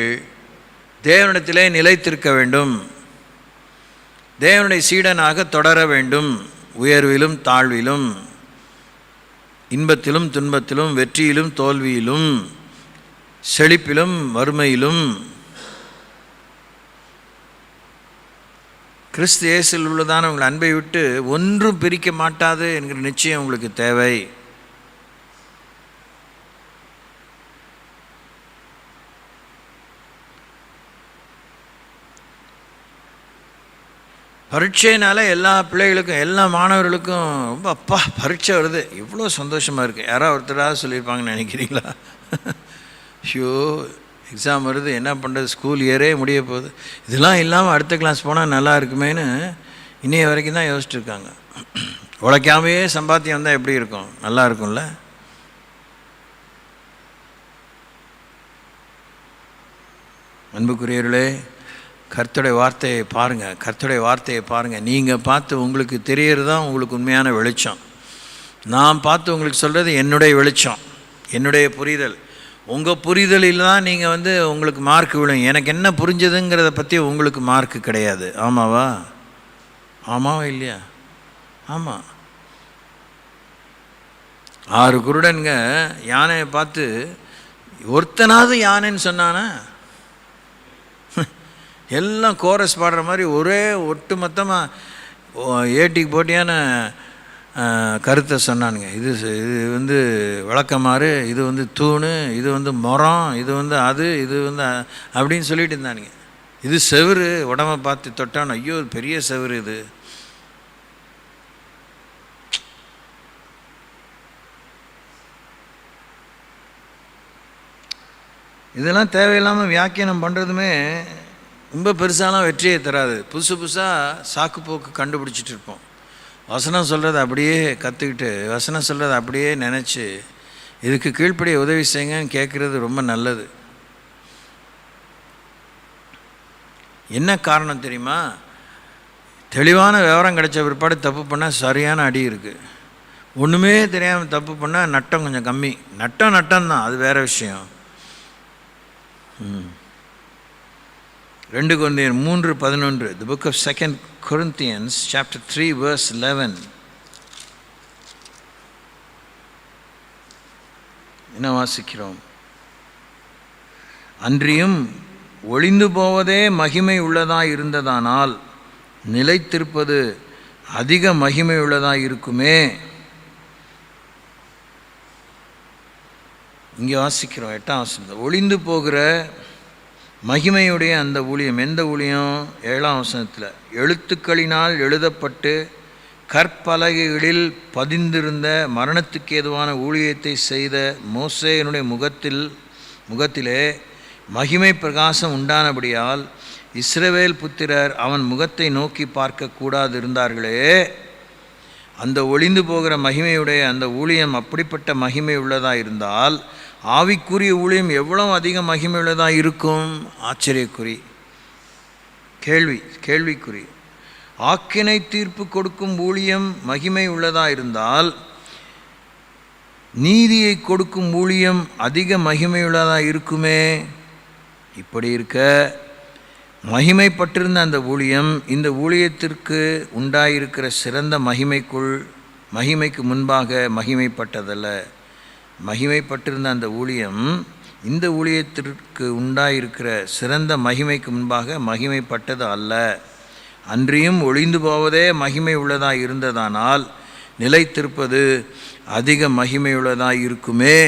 தேவனிடத்திலே நிலைத்திருக்க வேண்டும், தேவனுடைய சீடனாக தொடர வேண்டும். உயர்விலும் தாழ்விலும், இன்பத்திலும் துன்பத்திலும், வெற்றியிலும் தோல்வியிலும், செழிப்பிலும் வறுமையிலும் கிறிஸ்து இயேசுவில் உள்ளதான உங்கள் அன்பை விட்டு ஒன்றும் பிரிக்க மாட்டாது என்கிற நிச்சயம் உங்களுக்கு தேவை. பரீட்சைனால எல்லா பிள்ளைகளுக்கும், எல்லா மாணவர்களுக்கும் ரொம்ப அப்பா பரீட்சை வருது, இவ்வளோ சந்தோஷமாக இருக்குது. யாராவது ஒருத்தராக சொல்லியிருப்பாங்கன்னு நினைக்கிறீங்களா? ஷோ, எக்ஸாம் வருது, என்ன பண்ணுறது, ஸ்கூல் இயரே முடிய போகுது, இதெல்லாம் இல்லாமல் அடுத்த கிளாஸ் போனால் நல்லா இருக்குமேனு இன்றைய வரைக்கும் தான் யோசிச்சுருக்காங்க. உழைக்காமையே சம்பாத்தியம் வந்தால் எப்படி இருக்கும்? நல்லா இருக்கும்ல? அன்புக்குரியவர்களே, கர்த்தருடைய வார்த்தையை பாருங்கள், கர்த்தருடைய வார்த்தையை பாருங்கள். நீங்கள் பார்த்து உங்களுக்கு தெரியறது தான் உங்களுக்கு உண்மையான வெளிச்சம். நான் பார்த்து உங்களுக்கு சொல்கிறது என்னுடைய வெளிச்சம், என்னுடைய புரிதல். உங்கள் புரிதலில் தான் நீங்கள் உங்களுக்கு மார்க் விழும். எனக்கு என்ன புரிஞ்சதுங்கிறத பற்றி உங்களுக்கு மார்க்கு கிடையாது. ஆமாவா? ஆமாவா இல்லையா? ஆமாம். 6 குருடனுங்க யானையை பார்த்து ஒருத்தனாவது யானைன்னு சொன்னானா? எல்லாம் கோரஸ் பாடுற மாதிரி ஒரே ஒட்டு மொத்தமாக ஏட்டிக்கு போட்டியான கருத்தை சொன்னானுங்க. இது விளக்கமாறு, இது தூண், இது மரம், இது அது, இது அப்படின்னு சொல்லிட்டு இருந்தானுங்க. இது செவுரு, உடம்பை பார்த்து தொட்டான், ஐயோ பெரிய செவுரு இது. இதெல்லாம் தேவையில்லாமல் வியாக்கியானம் பண்ணுறதுமே ரொம்ப பெருசாலாம் வெற்றியை தராது. புதுசாக சாக்கு போக்கு கண்டுபிடிச்சிட்டு இருப்போம். வசனம் சொல்கிறத அப்படியே கற்றுக்கிட்டு, வசனம் சொல்கிறத அப்படியே நினச்சி இதுக்கு கீழ்ப்படிய உதவி செய்யுங்கன்னு கேட்குறது ரொம்ப நல்லது. என்ன காரணம் தெரியுமா? தெளிவான விவரம் கிடைச்ச பிற்பாடு தப்பு பண்ணால் சரியான அடி இருக்குது. ஒன்றுமே தெரியாமல் தப்பு பண்ணால் நட்டம் கொஞ்சம் கம்மி. நட்டம்தான், அது வேறு விஷயம். 2 Corinthians 3:11, the book of 2 Corinthians chapter 3 verse 11. என்ன வாசிக்கிறோம்? அன்றியும் ஒளிந்து போவதே மகிமை உள்ளதாய் இருந்ததானால் நிலைத்திருப்பது அதிக மகிமை உள்ளதாய் இருக்குமே. இங்கே வாசிக்கிறோம் 8ஆம் வசனம். ஒளிந்து போகிற மகிமையுடைய அந்த ஊழியம், எந்த ஊழியம்? 7ஆம் வசனத்தில், எழுத்துக்களினால் எழுதப்பட்டு கற்பலகைகளில் பதிந்திருந்த மரணத்துக்கு ஏதுவான ஊழியத்தை செய்த மோசேயினுடைய முகத்திலே மகிமை பிரகாசம் உண்டானபடியால் இஸ்ரவேல் புத்திரர் அவன் முகத்தை நோக்கி பார்க்க கூடாது இருந்தார்களே. அந்த ஒளிந்து போகிற மகிமையுடைய அந்த ஊழியம் அப்படிப்பட்ட மகிமை உள்ளதாக இருந்தால் ஆவிக்குரிய ஊழியம் எவ்வளவு அதிக மகிமை உள்ளதாக இருக்கும்? ஆச்சரியக்குறி, கேள்விக்குறி. ஆக்கினை தீர்ப்பு கொடுக்கும் ஊழியம் மகிமை உள்ளதாக இருந்தால் நீதியை கொடுக்கும் ஊழியம் அதிக மகிமையுள்ளதாக இருக்குமே. இப்படி இருக்க மகிமைப்பட்டிருந்த அந்த ஊழியம் இந்த ஊழியத்திற்கு உண்டாயிருக்கிற சிறந்த மகிமைக்கு முன்பாக மகிமைப்பட்டதல்ல. மகிமைப்பட்டிருந்த அந்த ஊழியம் இந்த ஊழியத்திற்கு உண்டாயிருக்கிற சிறந்த மகிமைக்கு முன்பாக மகிமைப்பட்டது அல்ல. அன்றியும் ஒளிந்து போவதே மகிமை உள்ளதாக இருந்ததானால் நிலைத்திருப்பது அதிக மகிமை உள்ளதாக இருக்குமே.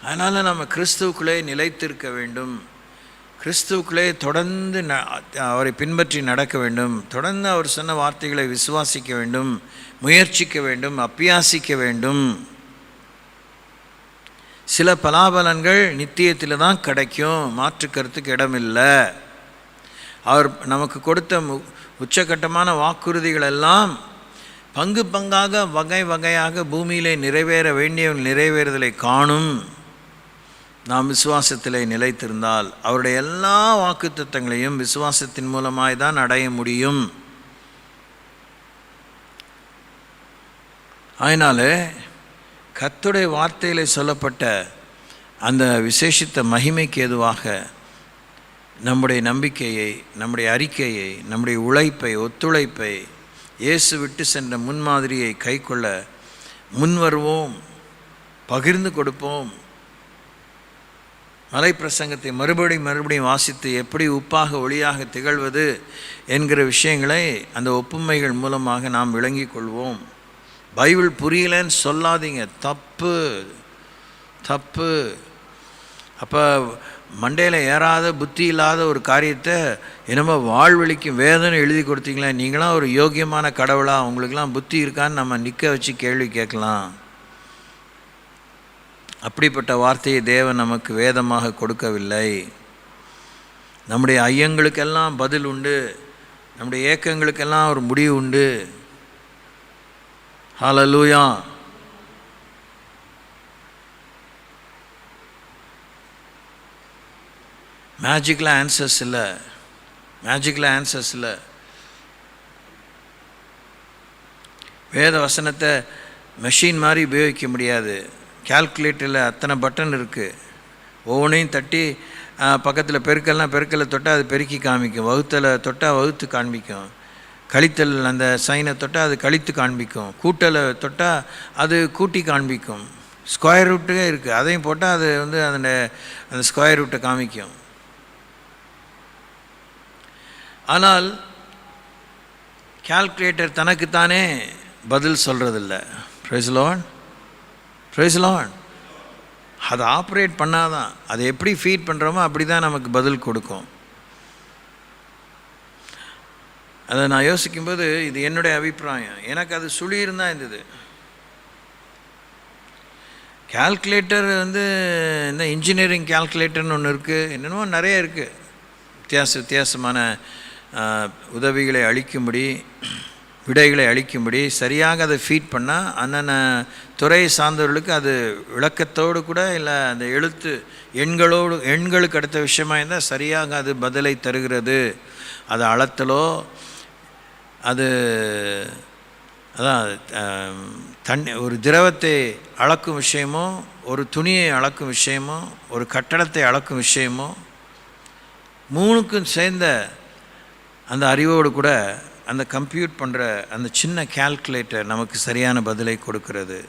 அதனால் நம்ம கிறிஸ்துவுக்குள்ளே நிலைத்திருக்க வேண்டும். கிறிஸ்துவுக்குள்ளே தொடர்ந்து அவரை பின்பற்றி நடக்க வேண்டும். தொடர்ந்து அவர் சொன்ன வார்த்தைகளை விசுவாசிக்க வேண்டும், முயற்சிக்க வேண்டும், அபியாசிக்க வேண்டும். சில பலாபலன்கள் நித்தியத்தில் தான் கிடைக்கும், மாற்று கருத்துக்கு இடமில்லை. அவர் நமக்கு கொடுத்த உச்சகட்டமான வாக்குறுதிகள் எல்லாம் பங்கு பங்காக வகை வகையாக பூமியிலே நிறைவேற வேண்டியவன் நிறைவேறுதலை காணும். நாம் விசுவாசத்திலே நிலைத்திருந்தால் அவருடைய எல்லா வாக்குத்தத்தங்களையும் விசுவாசத்தின் மூலமாய் தான் அடைய முடியும். அதனால கர்த்தருடைய வார்த்தையில் சொல்லப்பட்ட அந்த விசேஷித்த மகிமைக்கு ஏதுவாக நம்முடைய நம்பிக்கையை, நம்முடைய அறிக்கையை, நம்முடைய உழைப்பை, ஒத்துழைப்பை, இயேசு விட்டு சென்ற முன்மாதிரியை கைக்கொள்ள முன்வருவோம், பகிர்ந்து கொடுப்போம். மலை பிரசங்கத்தை மறுபடியும் வாசித்து எப்படி உப்பாக ஒளியாக திகழ்வது என்கிற விஷயங்களை அந்த ஒப்புமைகள் மூலமாக நாம் விளங்கி கொள்வோம். பைபிள் புரியலன்னு சொல்லாதீங்க, தப்பு. அப்போ மண்டையில் ஏறாத புத்தி இல்லாத ஒரு காரியத்தை என்னமோ வாழ்வழிக்கும் வேதனை எழுதி கொடுத்தீங்களே, நீங்களாம் ஒரு யோக்கியமான கடவுளா, உங்களுக்கெல்லாம் புத்தி இருக்கான்னு நம்ம நிற்க வச்சு கேள்வி கேட்கலாம். அப்படிப்பட்ட வார்த்தையை தேவன் நமக்கு வேதமாக கொடுக்கவில்லை. நம்முடைய ஐயங்களுக்கெல்லாம் பதில் உண்டு, நம்முடைய ஏக்கங்களுக்கெல்லாம் ஒரு முடிவு உண்டு. ஹல்லேலூயா. மேஜிக்கில் ஆன்சர்ஸ் இல்லை. வேத வசனத்தை மெஷின் மாதிரி உபயோகிக்க முடியாது. கால்குலேட்டரில் அத்தனை பட்டன் இருக்குது. ஒவ்வொன்றையும் தட்டி பக்கத்தில் பெருக்கல்னால் பெருக்கலை தொட்டால் அது பெருக்கி காமிக்கும், வகுத்தலை தொட்டால் வகுத்து காண்பிக்கும், கழித்தல் அந்த சைனை தொட்டால் அது கழித்து காண்பிக்கும், கூட்டலை தொட்டால் அது கூட்டி காண்பிக்கும், ஸ்கொயர் ரூட்டே இருக்குது, அதையும் போட்டால் அது வந்து அந்த ஸ்கொயர் ரூட்டை காமிக்கும். ஆனால் கால்குலேட்டர் தனக்குத்தானே பதில் சொல்கிறதில்ல. Praise lord, praise lord. அதை ஆப்ரேட் பண்ணாதான், அதை எப்படி ஃபீட் பண்ணுறோமோ அப்படி தான் நமக்கு பதில் கொடுக்கும். அதை நான் யோசிக்கும்போது இது என்னுடைய அபிப்பிராயம், எனக்கு அது சுழியிருந்தான் இருந்தது. கால்குலேட்டர் வந்து இந்த இன்ஜினியரிங் கால்குலேட்டர்னு ஒன்று இருக்குது, என்னென்னமோ நிறைய இருக்குது, வித்தியாசமான உதவிகளை அளிக்கும்படி, விடைகளை அளிக்கும்படி சரியாக அதை ஃபீட் பண்ணால் அந்தந்த துறையை சார்ந்தவர்களுக்கு அது விளக்கத்தோடு கூட இல்லை அந்த எண்களுக்கு அடுத்த விஷயமாக இருந்தால் சரியாக அது பதிலை தருகிறது. அது அளத்தலோ அது அதான் ஒரு திரவத்தை அளக்கும் விஷயமோ, ஒரு துணியை அளக்கும் விஷயமோ, ஒரு கட்டடத்தை அளக்கும் விஷயமோ, மூணுக்கும் சேர்ந்த அந்த அறிவோடு கூட அந்த கம்ப்யூட் பண்ணுற அந்த சின்ன கால்குலேட்டர் நமக்கு சரியான பதிலை கொடுக்கிறது.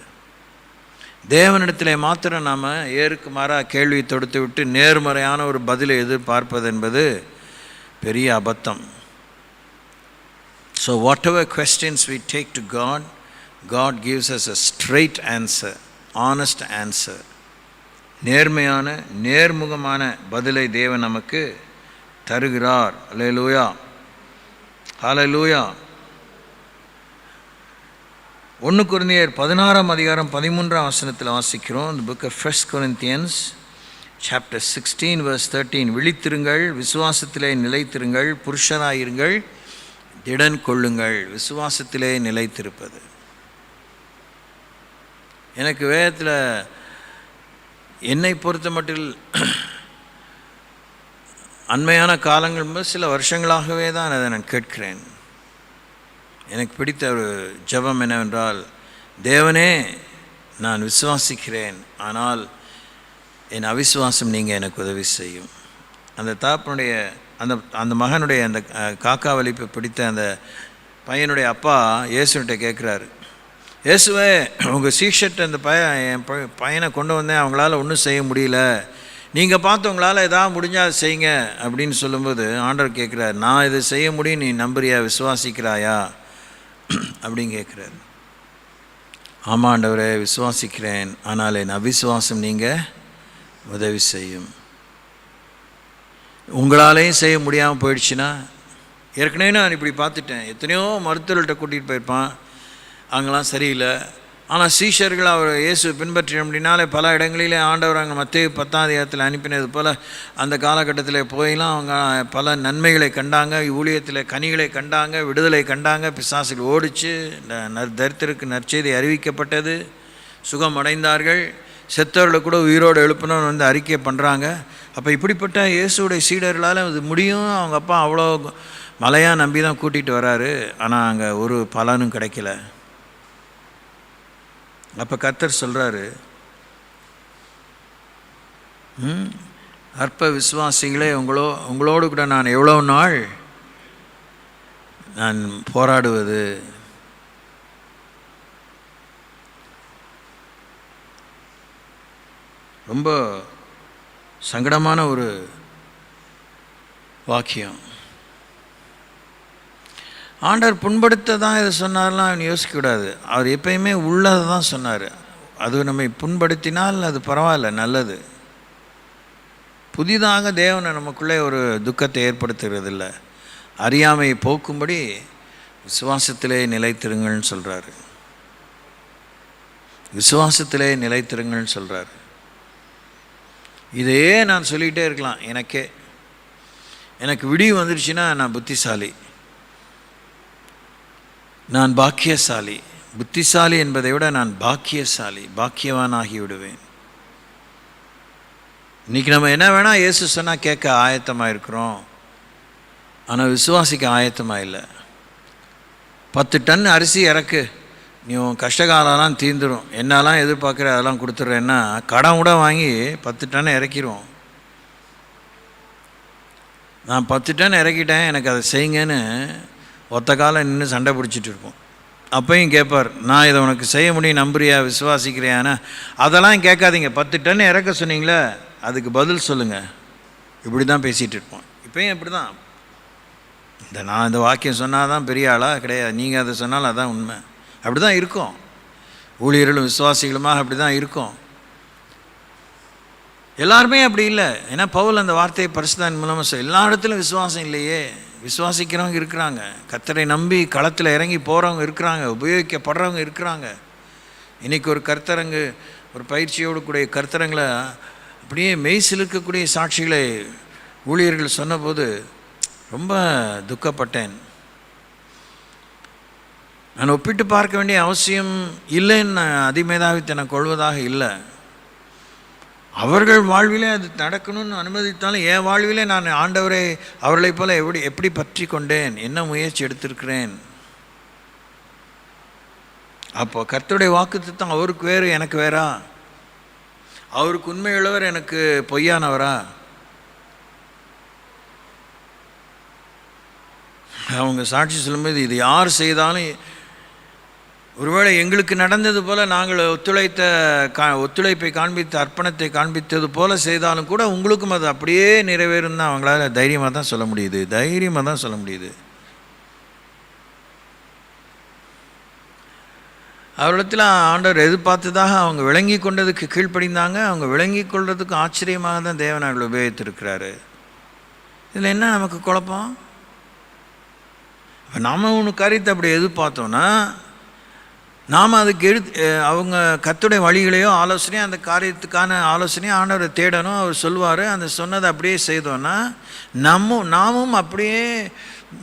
தேவனிடத்தில் மாத்திரம் நாம் ஏருக்கு மாறாக கேள்வி தொடுத்து விட்டு நேர்மறையான ஒரு பதிலை எதிர்பார்ப்பது என்பது பெரிய அபத்தம். So whatever questions we take to God, God gives us a straight answer, honest answer. நேர்மையான நேர்முகமான பதிலை தேவன் நமக்கு தருகிறார். அல்லேலூயா, ஹல்லேலூயா. 1 கொரிந்தியர் 16:13 வாசிக்கிறோம். The book of 1 Corinthians chapter 16 verse 13. விழித்திருங்கள், விசுவாசத்திலே நிலைத்திருங்கள், புருஷராயிருங்கள், திடன் கொள்ளுங்கள். விசுவாசத்திலே நிலைத்திருப்பது எனக்கு வேதத்தில் என்னை பொறுத்த மட்டில் அண்மையான காலங்கள் சில வருஷங்களாகவே தான் அதை நான் கேட்கிறேன். எனக்கு பிடித்த ஒரு ஜெபம் என்னவென்றால், தேவனே நான் விசுவாசிக்கிறேன், ஆனால் என் அவிசுவாசம் நீங்கள் எனக்கு உதவி செய்யும். அந்த தாப்பனுடைய அந்த மகனுடைய அந்த காக்கா வலிப்பை பிடித்த அந்த பையனுடைய அப்பா இயேசுகிட்ட கேட்குறாரு, இயேசுவே உங்கள் சீஷர்ட்ட அந்த என் பையனை கொண்டு வந்தேன், அவங்களால ஒன்றும் செய்ய முடியல, நீங்கள் பார்த்து உங்களால் எதாவது முடிஞ்சால் அதை செய்யுங்க அப்படின்னு சொல்லும்போது ஆண்டவர் கேட்குறாரு, நான் இதை செய்ய முடியும், நீ நம்புறியா, விசுவாசிக்கிறாயா அப்படின்னு கேட்குறாரு. ஆமாம் ஆண்டவரே விசுவாசிக்கிறேன், ஆனால் என் அவிசுவாசம் நீங்கள் உதவி செய்யும். உங்களாலேயும் செய்ய முடியாமல் போயிடுச்சுன்னா, ஏற்கனவே நான் இப்படி பார்த்துட்டேன், எத்தனையோ மருத்துவர்கள்ட்ட கூட்டிகிட்டு போயிருப்பான், அங்கெல்லாம் சரியில்லை. ஆனால் சீஷர்கள் அவர் இயேசு பின்பற்ற அப்படின்னாலே பல இடங்களிலே ஆண்டவர் அங்கே மத்தேயு 10 அனுப்பினது போல் அந்த காலகட்டத்தில் போயெல்லாம் அவங்க பல நன்மைகளை கண்டாங்க, ஊழியத்தில் கனிகளை கண்டாங்க, விடுதலை கண்டாங்க, பிசாசுகள் ஓடிச்சு, தரித்திற்கு நற்செய்தி அறிவிக்கப்பட்டது, சுகம் அடைந்தார்கள், செத்தவர்களை கூட உயிரோடு எழுப்பணும்னு வந்து அறிக்கை பண்ணுறாங்க. அப்போ இப்படிப்பட்ட இயேசுடைய சீடர்களால் அது முடியும். அவங்க அப்பா அவ்வளோ மலையாக நம்பி தான் கூட்டிகிட்டு வராரு, ஆனால் அங்கே ஒரு பலனும் கிடைக்கல. அப்போ கர்த்தர் சொல்கிறாரு, அற்ப விசுவாசிகளே, உங்களோடு கூட நான் எவ்வளோ நாள் நான் போராடுவது. ரொம்ப சங்கடமான ஒரு வாக்கியம். ஆண்டவர் புண்படுத்த தான் இதை சொன்னார்லாம் அவன் யோசிக்கக்கூடாது. அவர் எப்பயுமே உள்ளதை தான் சொன்னார். அது நம்மை புண்படுத்தினால் அது பரவாயில்ல, நல்லது. புதிதாக தேவனை நமக்குள்ளே ஒரு துக்கத்தை ஏற்படுத்துகிறதில்ல. அறியாமையை போக்கும்படி விசுவாசத்திலே நிலைத்திருங்கள்னு சொல்கிறாரு. விசுவாசத்திலே நிலைத்திருங்கள்னு சொல்கிறாரு. இதையே நான் சொல்லிகிட்டே இருக்கலாம். எனக்கு விடிவு வந்துடுச்சுன்னா நான் புத்திசாலி, நான் பாக்கியசாலி. புத்திசாலி என்பதை விட நான் பாக்கியசாலி, பாக்கியவானாகி விடுவேன். இன்றைக்கி நம்ம என்ன வேணால் இயேசு சொன்னால் கேட்க ஆயத்தமாக இருக்கிறோம், ஆனால் விசுவாசிக்க ஆயத்தமாக இல்லை. 10 டன் அரிசி இறக்கு, நீ உன் கஷ்டகாலம்லாம் தீர்ந்துடும், என்னெல்லாம் எதிர்பார்க்குற அதெல்லாம் கொடுத்துட்றேன்னா கடன் கூட வாங்கி 10 டன் இறக்கிடுவோம். நான் 10 டன் இறக்கிட்டேன், எனக்கு அதை செய்யுங்கன்னு ஒத்த காலம் நின்று சண்டை பிடிச்சிட்டு இருப்போம். அப்பையும் கேட்பார், நான் இதை உனக்கு செய்ய முடியும், நம்புறியா, விசுவாசிக்கிறியானா? அதெல்லாம் கேட்காதீங்க, 10 டன் இறக்க சொன்னீங்களே அதுக்கு பதில் சொல்லுங்கள். இப்படி தான் பேசிகிட்டு இருப்போம். இப்போயும் இப்படி தான். நான் இந்த வாக்கியம் சொன்னால் தான் பெரிய ஆளாக கிடையாது, நீங்கள் அதை சொன்னாலும் அதான் உண்மை. அப்படி தான் இருக்கும். ஊழியர்களும் விசுவாசிகளுமாக அப்படி தான் இருக்கும். எல்லாருமே அப்படி இல்லை. ஏன்னா பவுல் அந்த வார்த்தையை பரிசுத்தத்தின் மூலமாக எல்லா இடத்துலையும் விசுவாசம் இல்லையே. விசுவாசிக்கிறவங்க இருக்கிறாங்க, கர்த்தரை நம்பி களத்தில் இறங்கி போகிறவங்க இருக்கிறாங்க, உபயோகிக்கப்படுறவங்க இருக்கிறாங்க. இன்றைக்கி ஒரு கர்த்தரங்கு, ஒரு பயிற்சியோடு கூடிய கர்த்தரங்களை அப்படியே மெய் சிலிர்க்கக்கூடிய சாட்சிகளை ஊழியர்கள் சொன்னபோது ரொம்ப துக்கப்பட்டேன். நான் ஒப்பிட்டு பார்க்க வேண்டிய அவசியம் இல்லைன்னு நான் அதிமேதாவித்தனம் கொள்வதாக இல்லை. அவர்கள் வாழ்விலே அது நடக்கணும்னு அனுமதித்தாலும் என் வாழ்விலே நான் ஆண்டவரை அவர்களைப் போல எப்படி பற்றி கொண்டேன், என்ன முயற்சி எடுத்திருக்கிறேன். அப்போ கர்த்தருடைய வாக்குத்தத்தம் அவருக்கு வேறு எனக்கு வேறா? அவருக்கு உண்மையுள்ளவர் எனக்கு பொய்யானவரா? அவங்க சாட்சி சொல்லும்போது இது யார் செய்தாலும், ஒருவேளை எங்களுக்கு நடந்தது போல் நாங்கள் ஒத்துழைப்பை காண்பித்து அர்ப்பணத்தை காண்பித்தது போல் செய்தாலும் கூட உங்களுக்கும் அது அப்படியே நிறைவேறும் தான் அவங்களால தைரியமாக தான் சொல்ல முடியுது. அவரிடத்தில் ஆண்டவர் எதிர்பார்த்ததாக அவங்க விளங்கி கொண்டதுக்கு கீழ்ப்படிந்தாங்க. அவங்க விளங்கி கொள்றதுக்கு ஆச்சரியமாக தான் தேவன் அவர்கள் உபயோகித்திருக்கிறாரு. இதில் என்ன நமக்கு குழப்பம்? நாம் ஒன்று காரியத்தை அப்படி எதிர்பார்த்தோன்னா நாம் அதுக்கு அவங்க கர்த்தருடைய வழிகளையோ ஆலோசனையோ, அந்த காரியத்துக்கான ஆலோசனையோ ஆண்டவரை தேடணும். அவர் சொல்வார், அந்த சொன்னதை அப்படியே செய்தோன்னா நாமும் அப்படியே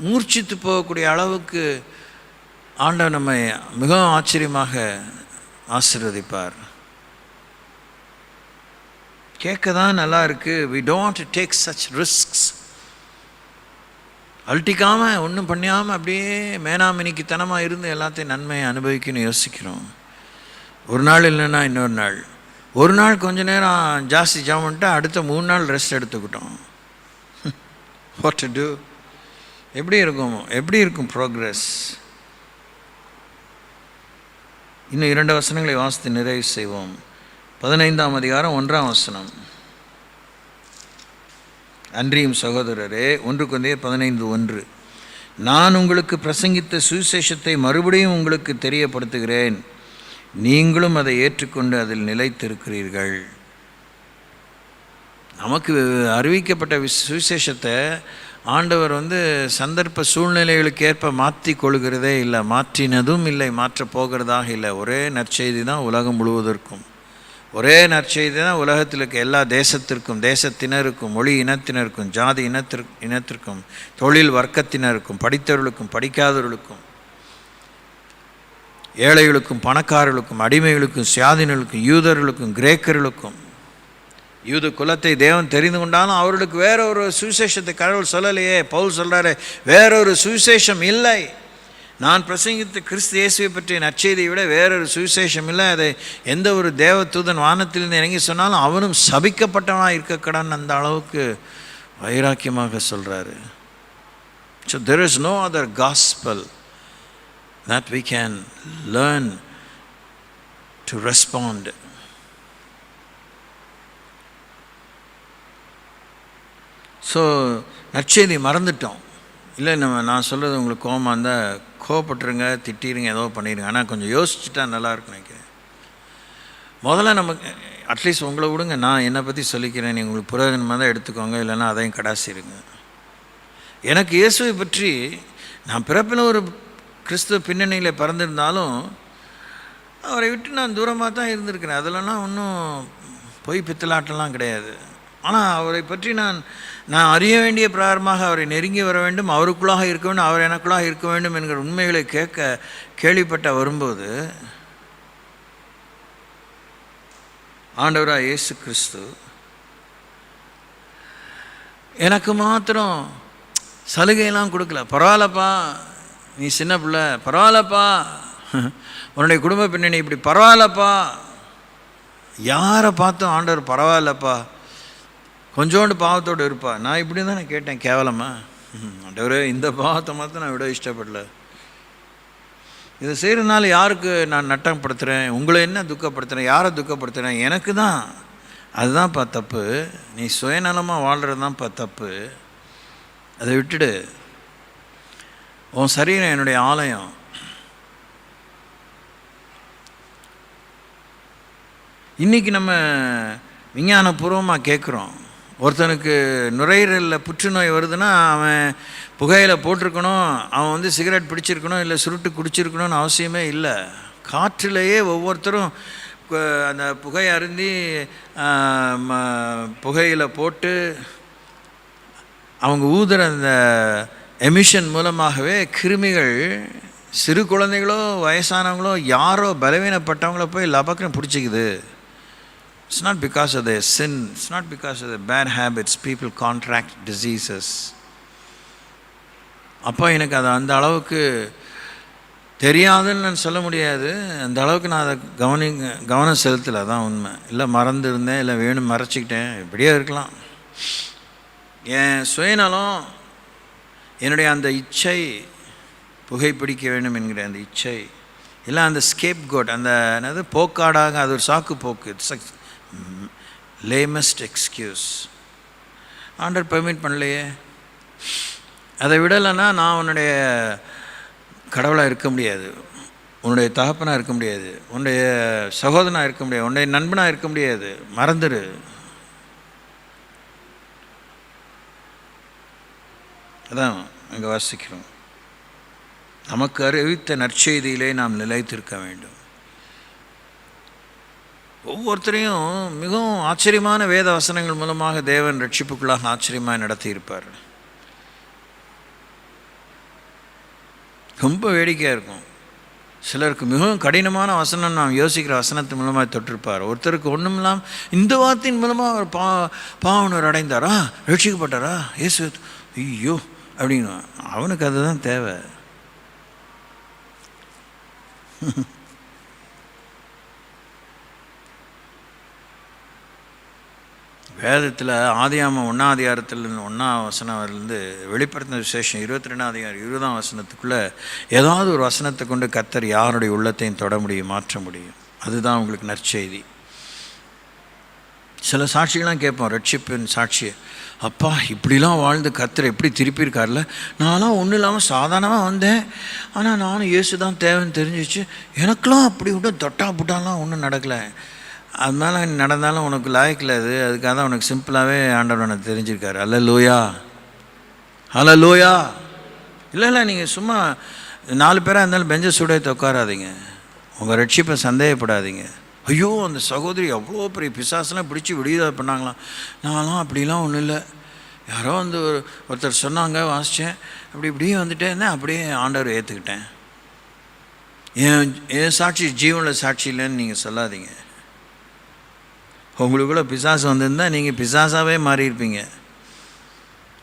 மூர்ச்சித்து போகக்கூடிய அளவுக்கு ஆண்டவர் நம்மை மிகவும் ஆச்சரியமாக ஆசீர்வதிப்பார். கேட்க தான் நல்லா இருக்குது. we don't want to take such risks. அழட்டிக்காமல் ஒன்றும் பண்ணியாமல் அப்படியே மேனாமினிக்குத்தனமாக இருந்து எல்லாத்தையும் நன்மையை அனுபவிக்கணும்னு யோசிக்கிறோம். ஒரு நாள் இல்லைன்னா இன்னொரு நாள், ஒரு நாள் கொஞ்ச நேரம் ஜாஸ்தி ஜாமன்ட்டு அடுத்த 3 நாள் ரெஸ்ட் எடுத்துக்கிட்டோம். What to do? எப்படி இருக்கும் ப்ரோக்ரஸ்? இன்னும் 2 வசனங்களை வாசித்து நிறைவு செய்வோம். 15ஆம் அதிகாரம் 1ஆம் வசனம். அன்றியும் சகோதரரே, 1 கொரிந்தியர் 15:1, நான் உங்களுக்கு பிரசங்கித்த சுவிசேஷத்தை மறுபடியும் உங்களுக்கு தெரியப்படுத்துகிறேன், நீங்களும் அதை ஏற்றுக்கொண்டு அதில் நிலைத்திருக்கிறீர்கள். நமக்கு அறிவிக்கப்பட்ட சுவிசேஷத்தை ஆண்டவர் சந்தர்ப்ப சூழ்நிலைகளுக்கு ஏற்ப மாற்றி கொள்கிறதே இல்லை, மாற்றினதும் இல்லை, மாற்றப் போகிறதாக இல்லை. ஒரே நற்செய்தி தான் உலகம் முழுவதற்கும். ஒரே நற்செய்தி தான் உலகத்தில் இருக்க எல்லா தேசத்திற்கும், தேசத்தினருக்கும், மொழி இனத்தினருக்கும், ஜாதி இனத்திற்கும், தொழில் வர்க்கத்தினருக்கும், படித்தவர்களுக்கும் படிக்காதவர்களுக்கும், ஏழைகளுக்கும் பணக்காரர்களுக்கும், அடிமைகளுக்கும் சுயாதீனர்களுக்கும், யூதர்களுக்கும் கிரேக்கர்களுக்கும். யூத குலத்தை தேவன் தெரிந்து கொண்டாலும் அவர்களுக்கு வேற ஒரு சுவிசேஷத்தை கடவுள் சொல்லலையே. பவுல் சொல்கிறாரு, வேறொரு சுவிசேஷம் இல்லை. நான் பிரசங்கித்த கிறிஸ்து இயேசுவை பற்றிய நற்செய்தியை விட வேறொரு சுவிசேஷம் இல்லை. அதை எந்த ஒரு தேவதூதன் வானத்திலிருந்து இறங்கி சொன்னாலும் அவனும் சபிக்கப்பட்டவனாக இருக்கக்கூடாதுன்னு அந்த அளவுக்கு வைராக்கியமாக சொல்கிறாரு. So there is no other gospel that we can learn to respond. So நற்செய்தி மறந்துட்டோம். இல்லை நான் சொல்கிறது உங்களுக்கு கோபமாக இருந்தால் கோவப்பட்டுருங்க, திட்டிடுங்க, ஏதோ பண்ணிடுங்க. ஆனால் கொஞ்சம் யோசிச்சுட்டா நல்லாயிருக்கும் நினைக்கிறேன். முதல்ல நமக்கு அட்லீஸ்ட் உங்களை விடுங்க, நான் என்னை பற்றி சொல்லிக்கிறேன், நீங்கள் உங்களுக்கு புரோஜனமாக தான் எடுத்துக்கோங்க, இல்லைன்னா அதையும் கடாசிடுங்க. எனக்கு இயேசுவை பற்றி, நான் பிறப்பில் ஒரு கிறிஸ்துவ பின்னணியில் பிறந்திருந்தாலும் அவரை விட்டு நான் தூரமாக தான் இருந்திருக்கிறேன். அதிலலாம் ஒன்றும் பொய் பித்தலாட்டெல்லாம் கிடையாது. ஆனால் அவரை பற்றி நான் அறிய வேண்டிய பிரகாரமாக அவரை நெருங்கி வர வேண்டும், அவருக்குள்ளாக இருக்க வேண்டும், அவர் எனக்குள்ளாக இருக்க வேண்டும் என்கிற உண்மைகளை கேள்விப்பட்ட வரும்போது ஆண்டவராக இயேசு கிறிஸ்து எனக்கு மாத்திரம் சலுகையெல்லாம் கொடுக்கல. பரவாயில்லப்பா, நீ சின்ன பிள்ளை, பரவாயில்லப்பா, உன்னுடைய குடும்ப பின்னணி இப்படி பரவாயில்லப்பா, யாரை பார்த்தும் ஆண்டவர் பரவாயில்லப்பா, கொஞ்சோண்டு பாவத்தோடு இருப்பா. நான் இப்படி தான் நான் கேட்டேன், கேவலமா ஆண்டவரே இந்த பாவத்தை மாற்ற நான் விட இஷ்டப்படல. இதை செய்கிறதுனால யாருக்கு நான் நட்டப்படுத்துகிறேன், உங்களை என்ன துக்கப்படுத்துகிறேன், யாரை துக்கப்படுத்துகிறேன், எனக்கு தான். அதுதான்ப்பா தப்பு. நீ சுயநலமாக வாழ்கிறது தான்ப்பா தப்பு. அதை விட்டுடு. உன் சரீரம் என்னுடைய ஆலயம். இன்றைக்கி நம்ம விஞ்ஞானபூர்வமாக கேட்குறோம், ஒருத்தனுக்கு நுரையீரலில் புற்றுநோய் வருதுன்னா அவன் புகையில் போட்டிருக்கணும், அவன் சிகரெட் பிடிச்சிருக்கணும், இல்லை சுருட்டு குடிச்சிருக்கணும்னு அவசியமே இல்லை. காற்றிலேயே ஒவ்வொருத்தரும் அந்த புகையை அருந்தி புகையில் போட்டு அவங்க ஊதுற அந்த எமிஷன் மூலமாகவே கிருமிகள் சிறு குழந்தைகளோ வயசானவங்களோ யாரோ பலவீனப்பட்டவங்களோ போய் லபக்குன்னு பிடிச்சிக்குது. It's not because of their sin, it's not because of their bad habits people contract diseases. அப்போ எனக்கு அது அந்த அளவுக்கு தெரியாதுன்னு நான் சொல்ல முடியாது. அந்த அளவுக்கு நான் அதை கவனம் செலுத்தலை, தான் உண்மை. இல்லை மறந்துருந்தேன், இல்லை வேணும் மறைச்சிக்கிட்டேன், இப்படியே இருக்கலாம். என் சுயநலம், என்னுடைய அந்த இச்சை, புகைப்பிடிக்க வேண்டும் என்கிற அந்த இச்சை, இல்லை அந்த ஸ்கேப் கோட், அந்த என்னது போக்காடாக, அது ஒரு சாக்கு போக்கு, இட்ஸ் லேமஸ்ட் எக்ஸ்கியூஸ். ஆண்டர் பெர்மிட் பண்ணலையே. அதை விடலைன்னா நான் உன்னுடைய கடவுளாக இருக்க முடியாது, உன்னுடைய தகப்பனாக இருக்க முடியாது, உன்னுடைய சகோதரனாக இருக்க முடியாது, உன்னுடைய நண்பனாக இருக்க முடியாது. மறந்துடு. அதான் அங்கே வாசிக்கிறோம், நமக்கு அறிவித்த நற்செய்தியிலே நாம் நிலைத்திருக்க வேண்டும். ஒவ்வொருத்தரையும் மிகவும் ஆச்சரியமான வேத வசனங்கள் மூலமாக தேவன் ரட்சிப்புக்குள்ளாக ஆச்சரியமாக நடத்தியிருப்பார். ரொம்ப வேடிக்கையாக இருக்கும். சிலருக்கு மிகவும் கடினமான வசனம் நாம் யோசிக்கிற வசனத்தின் மூலமாக தொட்டிருப்பார். ஒருத்தருக்கு ஒன்றும் இல்லாமல் இந்த வார்த்தையின் மூலமாக அவர் பாவனர் அடைந்தாரா, ரட்சிக்கப்பட்டாரா, இயேசு ஐயோ அப்படின்னு. அவனுக்கு அதுதான் தேவை. வேதத்தில் ஆதியாமம் 1ஆம் அதிகாரத்தில் 1ஆம் வசனத்திலிருந்து வெளிப்படுத்தின விசேஷம் 22ஆம் அதிகாரம் 20ஆம் வசனத்துக்குள்ளே ஏதாவது ஒரு வசனத்தை கொண்டு கர்த்தர் யாருடைய உள்ளத்தையும் தொட முடியும், மாற்ற முடியும். அதுதான் உங்களுக்கு நற்செய்தி. சில சாட்சிகள்லாம் கேட்போம், ரட்சிப்பின் சாட்சி, அப்பா இப்படிலாம் வாழ்ந்து கர்த்தர் எப்படி திருப்பியிருக்கார்ல, நான்லாம் ஒன்றும் இல்லாமல் சாதாரணமாக வந்தேன், ஆனால் நானும் இயேசு தான் தேவைன்னு தெரிஞ்சிச்சு, எனக்கெலாம் அப்படி விட்டு தொட்டா புட்டாலாம் ஒன்றும் நடக்கலை. அதனால நடந்தாலும் உனக்கு லாய்க்கில் அதுக்காக தான் உனக்கு சிம்பிளாகவே ஆண்டவர் எனக்கு தெரிஞ்சிருக்காரு. அல்லேலூயா, அல்லேலூயா. இல்லை நீங்கள் சும்மா 4 பேராக இருந்தாலும் பெஞ்ச சூடத்தை உட்காராதீங்க, உங்கள் ரட்சிப்பை சந்தேகப்படாதீங்க. ஐயோ அந்த சகோதரி அவ்வளோ பெரிய பிசாசெலாம் பிடிச்சி விடுதலை பண்ணாங்களாம், நான்லாம் அப்படிலாம் ஒன்றும் இல்லை, யாரோ ஒருத்தர் சொன்னாங்க, வாசித்தேன், இப்படியே வந்துட்டே இருந்தேன், அப்படியே ஆண்டவர் ஏற்றுக்கிட்டேன். என் சாட்சி ஜீவனில் சாட்சி இல்லைன்னு நீங்கள் சொல்லாதீங்க. உங்களுக்குள்ளே பிசாசு வந்திருந்தால் நீங்கள் பிசாசாகவே மாறியிருப்பீங்க.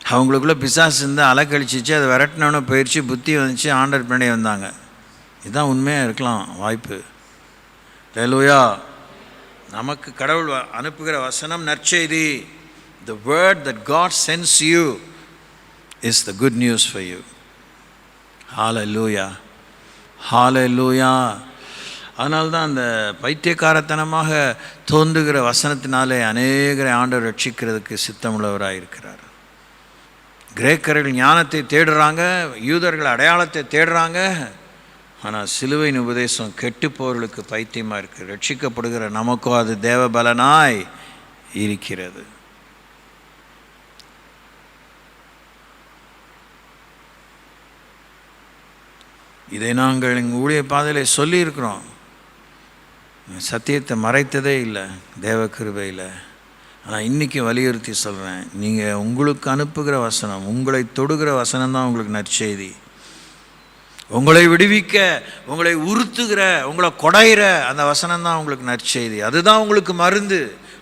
அவங்களுக்குள்ளே பிசாசு இருந்தால் அலக்கழிச்சிச்சு, அதை விரட்டினோன்னு போயிடுச்சு, புத்தி வந்துச்சு, ஆண்டர் பின்னாடி வந்தாங்க. இதுதான் உண்மையாக இருக்கலாம் வாய்ப்பு. அல்லேலூயா. நமக்கு கடவுள் அனுப்புகிற வசனம் நற்செய்தி. The word that God sends you is the good news for you. Hallelujah, hallelujah. அதனால்தான் அந்த பைத்தியக்காரத்தனமாக தோன்றுகிற வசனத்தினாலே அநேகரை ஆண்டவர் ரட்சிக்கிறதுக்கு சித்தமுள்ளவராக இருக்கிறார். கிரேக்கர்கள் ஞானத்தை தேடுறாங்க, யூதர்கள் அடையாளத்தை தேடுறாங்க, ஆனால் சிலுவையின் உபதேசம் கெட்டுப்போர்களுக்கு பைத்தியமாக இருக்குது. ரட்சிக்கப்படுகிற நமக்கோ அது தேவபலனாய் இருக்கிறது. இதை நாங்கள் எங்கள் ஊழிய பாதையில் சொல்லியிருக்கிறோம். சத்தியத்தை மறைத்ததே இல்லை தேவ கிருபையில். ஆனால் இன்றைக்கி வலியுறுத்தி சொல்கிறேன், நீங்கள் உங்களுக்கு அனுப்புகிற வசனம், உங்களை தொடுகிற வசனம் தான் உங்களுக்கு நற்செய்தி. உங்களை விடுவிக்க, உங்களை உறுத்துகிற, உங்களை கொடைகிற அந்த வசனம் தான் உங்களுக்கு நற்செய்தி. அதுதான் உங்களுக்கு மருந்து,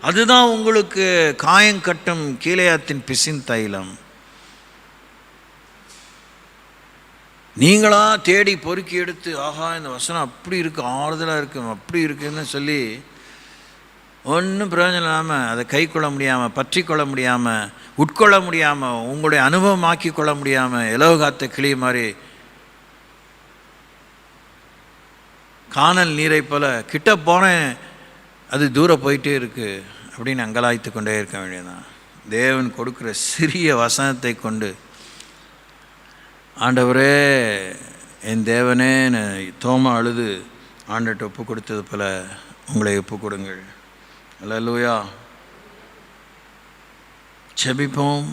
அதுதான் உங்களுக்கு காயங்கட்டும் கீலேயாத்தின் பிசின் தைலம். நீங்களாக தேடி பொறுக்கி எடுத்து ஆஹா இந்த வசனம் அப்படி இருக்குது, ஆறுதலாக இருக்குது, அப்படி இருக்குதுன்னு சொல்லி ஒன்றும் பிரயோஜனம் இல்லாமல் அதை கை கொள்ள முடியாமல், பற்றி கொள்ள முடியாமல், உட்கொள்ள முடியாமல், உங்களுடைய அனுபவமாக்கி கொள்ள முடியாமல், இலவு காத்த கிளி மாதிரி காணல் நீரை போல கிட்ட போனேன் அது தூரம் போயிட்டே இருக்குது அப்படின்னு அங்கலாய்த்து கொண்டே இருக்க வேண்டியதான். தேவன் கொடுக்குற சிறிய வசனத்தை கொண்டு ஆண்டவரே என் தேவனே தோமா அழுது ஆண்டவர்கிட்ட ஒப்பு கொடுத்தது போல உங்களை ஒப்பு கொடுங்கள். அல்லேலூயா. ஜெபிப்போம்.